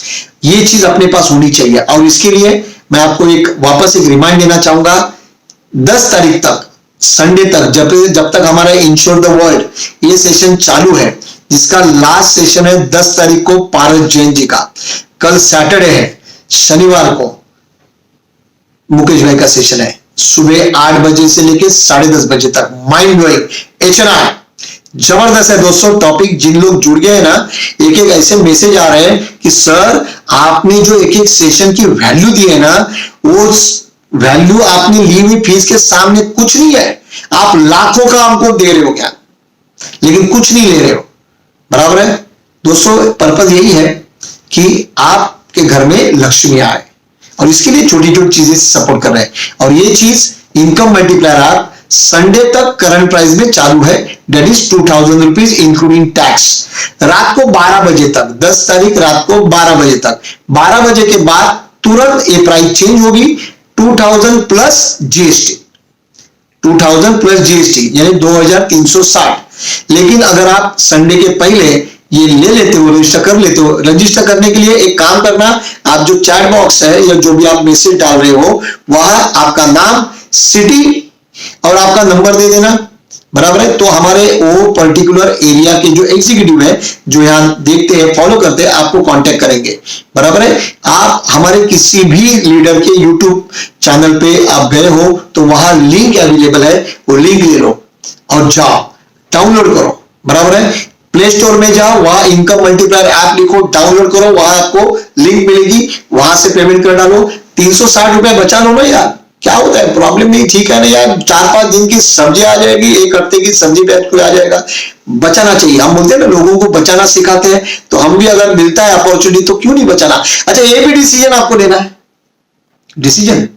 ये चीज अपने पास होनी चाहिए। और इसके लिए मैं आपको वापस एक रिमाइंड देना चाहूंगा, 10 तारीख तक, संडे तक, जब तक हमारा इंश्योर द वर्ल्ड ये सेशन चालू है, जिसका लास्ट सेशन है 10 तारीख को पारस जैन जी का। कल सैटरडे है, शनिवार को मुकेश भाई का सेशन है, सुबह 8 बजे से लेकर 10:30 बजे तक। माइंड ब्लोइंग एचएनआर जबरदस्त है दोस्तों। टॉपिक जिन लोग जुड़ गए हैं ना, एक एक ऐसे मैसेज आ रहे हैं कि सर आपने जो एक एक सेशन की वैल्यू दी है ना, वो वैल्यू आपने ली हुई फीस के सामने कुछ नहीं है। आप लाखों का हमको दे रहे हो क्या, लेकिन कुछ नहीं ले रहे हो, बराबर है दोस्तों। पर्पज यही है कि आपके घर में लक्ष्मी आए, और इसके लिए छोटी छोटी चीजें सपोर्ट कर रहे हैं। और ये चीज इनकम मल्टीप्लायर ऐप संडे तक करंट प्राइस में चालू है, that is 2000 rupees including tax. रात को 12 बजे तक, 10 तारीख रात को 12 बजे तक, 12 बजे के बाद तुरंत ये प्राइस चेंज होगी, 2000 प्लस जीएसटी, 2000 प्लस जीएसटी यानी 2360। लेकिन अगर आप संडे के पहले ये ले लेते हो, रजिस्टर कर लेते हो, रजिस्टर करने के लिए एक काम करना, आप जो चैट बॉक्स है या जो भी आप मैसेज डाल रहे हो, वहां आपका नाम, सिटी और आपका नंबर दे देना, बराबर है। तो हमारे वो पर्टिकुलर एरिया के जो एग्जीक्यूटिव है, जो यहां देखते हैं, फॉलो करते हैं, आपको कांटेक्ट करेंगे, बराबर है। आप हमारे किसी भी लीडर के यूट्यूब चैनल पे आप गए हो तो वहां लिंक अवेलेबल है, वो लिंक ले लो और जाओ डाउनलोड करो, बराबर है। प्ले स्टोर में जाओ, वहां इनकम मल्टीप्लायर ऐप लिखो, डाउनलोड करो, वहां आपको लिंक मिलेगी, वहां से पेमेंट कर डालो। 360 रुपए बचा लो ना यार, क्या होता है, प्रॉब्लम नहीं, ठीक है ना यार। 4-5 दिन की सब्जी आ जाएगी, 1 हफ्ते की सब्जी बैठ को आ जाएगा। बचाना चाहिए, हम बोलते हैं ना लोगों को बचाना सिखाते हैं, तो हम भी अगर मिलता है अपॉर्चुनिटी तो क्यों नहीं बचाना। अच्छा, ये भी डिसीजन आपको लेना है। डिसीजन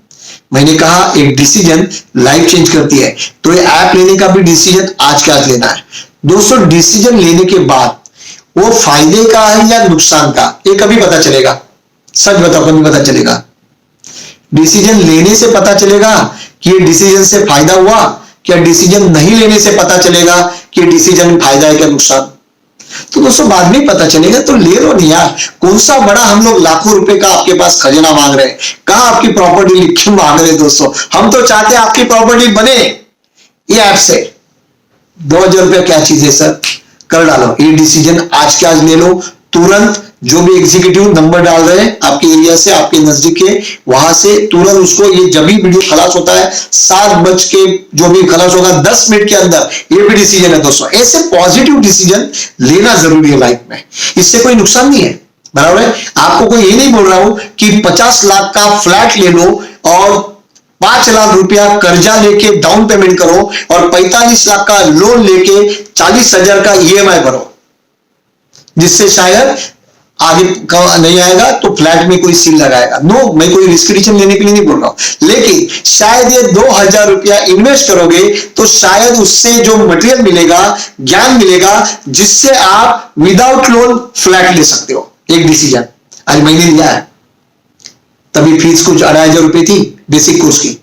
मैंने कहा, एक डिसीजन लाइफ चेंज करती है, तो ये ऐप लेने का भी डिसीजन आज के आज लेना है दोस्तों। डिसीजन लेने के बाद वो फायदे का है या नुकसान का, ये कभी पता चलेगा? सच बताओ, कभी पता चलेगा? डिसीजन लेने से पता चलेगा कि ये डिसीजन से फायदा हुआ, क्या डिसीजन नहीं लेने से पता चलेगा कि डिसीजन में फायदा है क्या नुकसान? तो दोस्तों बाद में पता चलेगा, तो ले लो नहीं यार। कौन सा बड़ा हम लोग लाखों रुपए का आपके पास खजाना मांग रहे हैं, कहां आपकी प्रॉपर्टी लिख के मांग रहे हैं दोस्तों। हम तो चाहते हैं आपकी प्रॉपर्टी बने। ये ऐप से 2000 रुपया क्या चीज है सर, कर डालो। ये डिसीजन आज के आज ले लो तुरंत। जो भी एग्जीक्यूटिव नंबर डाल रहे हैं आपके एरिया से, आपके नजदीक के, वहां से तुरंत उसको, ये जब भी वीडियो खलास होता है 7 बज के जो भी खलास होगा 10 मिनट के अंदर, ये भी डिसीजन है दोस्तों। ऐसे पॉजिटिव डिसीजन लेना जरूरी है लाइफ में, इससे कोई नुकसान नहीं है, बराबर है। आपको कोई ये नहीं बोल रहा हूं कि 50 लाख का फ्लैट ले लो और 5 लाख रुपया कर्जा लेके डाउन पेमेंट करो और 45 लाख का लोन लेके 40,000 का ईएमआई भरो, जिससे शायद आगे नहीं आएगा तो फ्लैट में कोई सील लगाएगा। नो, मैं कोई रिस्क डिसीजन लेने के लिए नहीं बोल रहा हूं, लेकिन शायद ये 2000 रुपया इन्वेस्ट करोगे तो शायद उससे जो मटेरियल मिलेगा, ज्ञान मिलेगा, जिससे आप विदाउट लोन फ्लैट ले सकते हो। एक डिसीजन आज मैंने लिया है, तभी फीस कुछ 2500 रुपए थी बेसिक कोर्स की,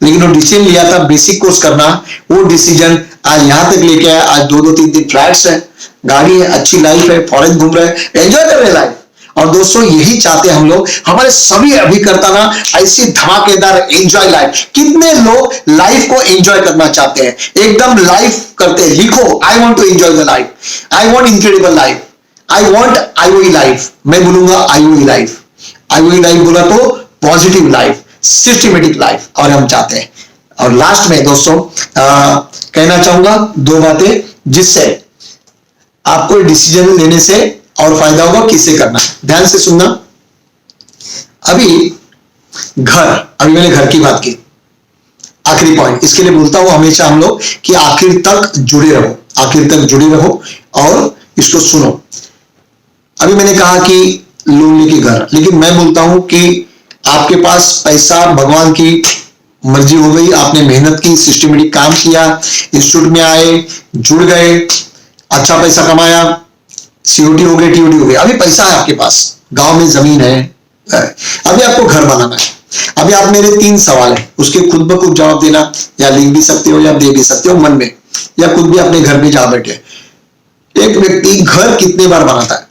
लेकिन वो डिसीजन लिया था बेसिक कोर्स करना, वो डिसीजन आज यहां तक लेके आया। आज 2-3 फ्लैट्स है, गाड़ी है, अच्छी लाइफ है, फॉरेन घूम रहे हैं, एंजॉय कर रहे हैं लाइफ। और दोस्तों यही चाहते हैं हम लोग, हमारे सभी अभिकर्ता ना ऐसी धमाकेदार एंजॉय लाइफ। कितने लोग लाइफ को एंजॉय करना चाहते हैं, एकदम लाइफ करते हैं। लिखो, I want to enjoy the life, I want incredible life, I want IOE life. मैं बोलूंगा आईओई लाइफ। आईओई लाइफ बोला तो पॉजिटिव लाइफ, सिस्टमेटिक लाइफ, और हम चाहते हैं। और लास्ट में दोस्तों कहना चाहूंगा 2 बातें जिससे आपको डिसीजन लेने से और फायदा होगा, किससे करना है, ध्यान से सुनना। अभी मैंने घर की बात की, आखिरी पॉइंट इसके लिए बोलता हूं हमेशा हम लोग कि आखिर तक जुड़े रहो, आखिर तक जुड़े रहो और इसको सुनो। अभी मैंने कहा कि लोन लेके घर, लेकिन मैं बोलता हूं कि आपके पास पैसा भगवान की मर्जी हो गई, आपने मेहनत की, सिस्टमेटिक काम किया, इंस्टीट्यूट में आए, जुड़ गए, अच्छा पैसा कमाया, सीओटी हो गए, टीओटी हो गए, अभी पैसा है आपके पास, गांव में जमीन है, अभी आपको घर बनाना है। अभी आप मेरे 3 सवाल है, उसके खुद ब खुद जवाब देना, या लिख भी सकते हो या दे भी सकते हो मन में, या खुद भी अपने घर में जा बैठे। एक व्यक्ति घर कितने बार बनाता है?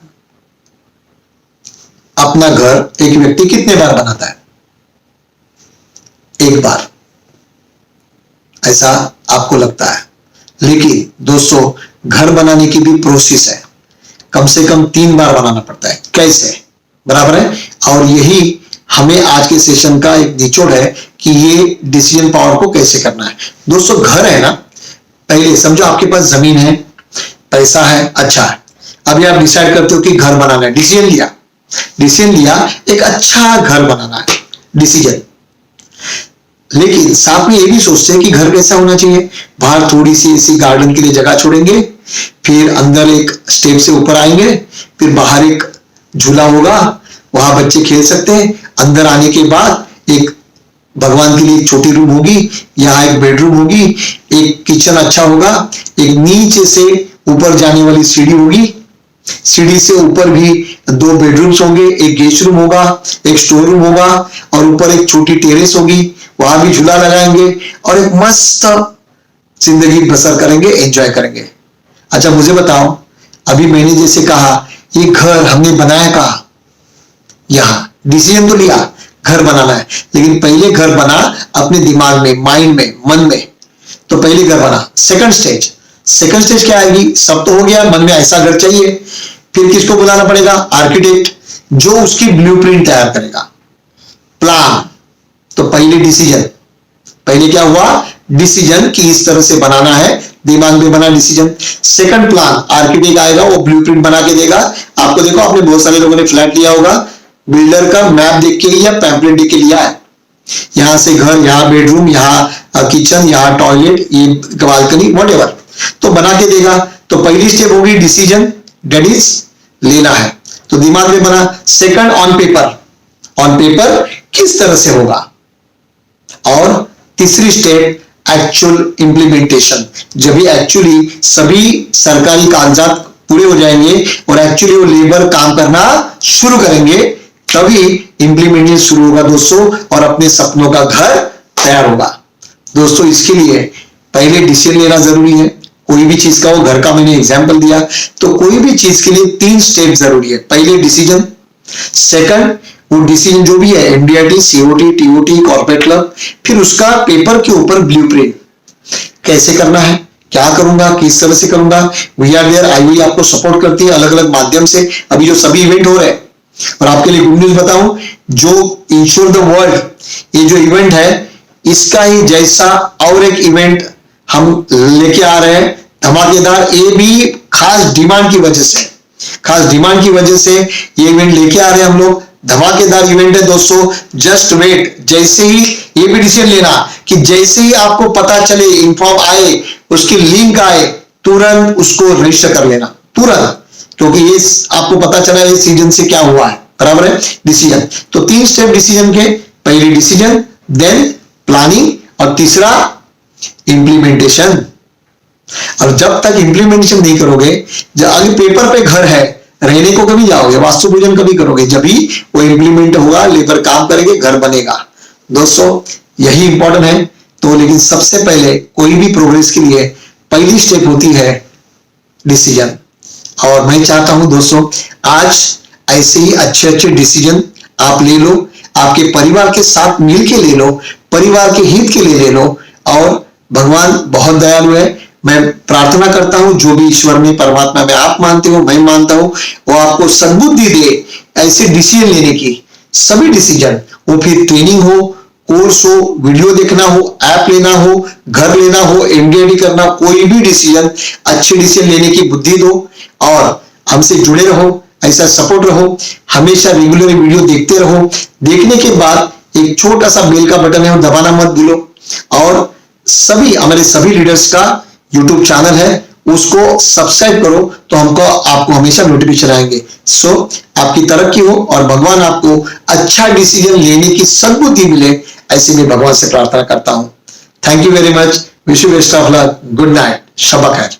अपना घर एक व्यक्ति कितने बार बनाता है? 1 बार, ऐसा आपको लगता है। लेकिन दोस्तों घर बनाने की भी प्रोसेस है, कम से कम 3 बार बनाना पड़ता है। कैसे? बराबर है। और यही हमें आज के सेशन का एक निचोड़ है कि ये डिसीजन पावर को कैसे करना है। दोस्तों घर है ना, पहले समझो आपके पास जमीन है, पैसा है, अच्छा है, अभी आप डिसाइड करते हो कि घर बनाना है, डिसीजन लिया एक अच्छा घर बनाना है, डिसीजन। लेकिन साथ में ये भी सोचते हैं कि घर कैसा होना चाहिए। बाहर थोड़ी सी ऐसी गार्डन के लिए जगह छोड़ेंगे, फिर अंदर एक स्टेप से ऊपर आएंगे, फिर बाहर एक झूला होगा, वहां बच्चे खेल सकते हैं। अंदर आने के बाद एक भगवान के लिए एक छोटी रूम होगी, यहाँ एक बेडरूम होगी, एक किचन अच्छा होगा, एक नीचे से ऊपर जाने वाली सीढ़ी होगी, सीढ़ी से ऊपर भी 2 बेडरूम्स होंगे, एक गेस्ट रूम होगा, एक स्टोर रूम होगा, और ऊपर एक छोटी टेरेस होगी, वहां भी झूला लगाएंगे और एक मस्त जिंदगी बसर करेंगे, एंजॉय करेंगे। अच्छा मुझे बताओ, अभी मैंने जैसे कहा ये घर हमने बनाया कहा, यहां डिसीजन तो लिया घर बनाना है, लेकिन पहले घर बना अपने दिमाग में, माइंड में, मन में। तो पहले घर बना। सेकंड स्टेज क्या आएगी? सब तो हो गया, मन में ऐसा घर चाहिए, फिर किसको बुलाना पड़ेगा? आर्किटेक्ट, जो उसकी ब्लूप्रिंट तैयार करेगा, प्लान। तो पहले डिसीजन, पहले क्या हुआ? डिसीजन कि इस तरह से बनाना है, दिमाग में बना डिसीजन। सेकंड प्लान, आर्किटेक्ट आएगा, वो ब्लूप्रिंट बना के देगा आपको। देखो आपने बहुत सारे लोगों ने फ्लैट लिया होगा, बिल्डर का मैप देख के या पैम्पलेट देख के लिया है, यहां से घर, यहाँ बेडरूम, यहाँ किचन, यहाँ टॉयलेट, ये बालकनी, व्हाटएवर, तो बना के देगा। तो पहली स्टेप होगी डिसीजन, डेट इज लेना है, तो दिमाग में बना। सेकंड ऑन पेपर किस तरह से होगा, और तीसरी स्टेप एक्चुअल इंप्लीमेंटेशन, जब भी एक्चुअली सभी सरकारी कागजात पूरे हो जाएंगे और एक्चुअली वो लेबर काम करना शुरू करेंगे, तभी इंप्लीमेंटेशन शुरू होगा दोस्तों, और अपने सपनों का घर तैयार होगा। दोस्तों इसके लिए पहले डिसीजन लेना जरूरी है, कोई भी चीज का हो, घर का मैंने एग्जाम्पल दिया, तो कोई भी चीज के लिए 3 स्टेप जरूरी है। पहले डिसीजन, सेकंड वो डिसीजन जो भी है MDRT, COT, TOT, corporate club, फिर उसका पेपर के ऊपर ब्लूप्रिंट कैसे करना है, क्या करूंगा, किस तरह से करूंगा। वी आर देयर, आईवी आपको सपोर्ट करती है अलग अलग माध्यम से। अभी जो सभी इवेंट हो रहे हैं, और आपके लिए गुड न्यूज बताऊं, जो इंश्योर द वर्ल्ड ये जो इवेंट है, इसका ही जैसा और एक इवेंट हम लेके आ रहे हैं धमाकेदार। ये भी खास डिमांड की वजह से, ये इवेंट लेके आ रहे हैं हम लोग। धमाकेदार इवेंट है दोस्तों, जस्ट वेट। जैसे ही ये भी डिसीजन लेना कि जैसे ही आपको पता चले, इन्फॉर्म आए, उसकी लिंक आए, तुरंत उसको रजिस्टर कर लेना, तुरंत, क्योंकि ये आपको पता चला इस सीजन से क्या हुआ है, बराबर है। डिसीजन तो 3 स्टेप डिसीजन के, पहले डिसीजन, देन प्लानिंग, और तीसरा इंप्लीमेंटेशन। और जब तक इंप्लीमेंटेशन नहीं करोगे, जब आगे पेपर पे घर है, रहने को कभी जाओगे, वास्तु पूजन कभी करोगे, जब भी वो इंप्लीमेंट होगा, लेबर काम करेंगे, घर बनेगा। दोस्तों यही इंपॉर्टेंट है। तो लेकिन सबसे पहले कोई भी प्रोग्रेस के लिए पहली स्टेप होती है डिसीजन। और मैं चाहता हूं दोस्तों आज ऐसे ही अच्छे अच्छे डिसीजन आप ले लो, आपके परिवार के साथ मिलके ले लो, परिवार के हित के लिए ले लो। और भगवान बहुत दयालु है। मैं प्रार्थना करता हूं जो भी ईश्वर में, परमात्मा में आप मानते हो, मैं मानता हूं, वो आपको सद्बुद्धि दे ऐसे डिसीजन लेने की। सभी डिसीजन, वो फिर ट्रेनिंग हो, कोर्स हो, वीडियो देखना हो, ऐप लेना हो, घर लेना हो, एमडीआरटी करना, कोई भी डिसीजन, अच्छे डिसीजन लेने की बुद्धि दो। और हमसे जुड़े रहो, ऐसा सपोर्ट रहो, हमेशा रेगुलर वीडियो देखते रहो। देखने के बाद एक छोटा सा बेल का बटन है, वो दबाना मत भूलो। और सभी हमारे सभी लीडर्स का यूट्यूब चैनल है, उसको सब्सक्राइब करो, तो हमको आपको हमेशा नोटिफिकेशन आएंगे। सो आपकी तरक्की हो और भगवान आपको अच्छा डिसीजन लेने की सद्बुद्धि मिले, ऐसे मैं भगवान से प्रार्थना करता हूं। Thank you very much. Wish you best of luck. Good night. शब खैर।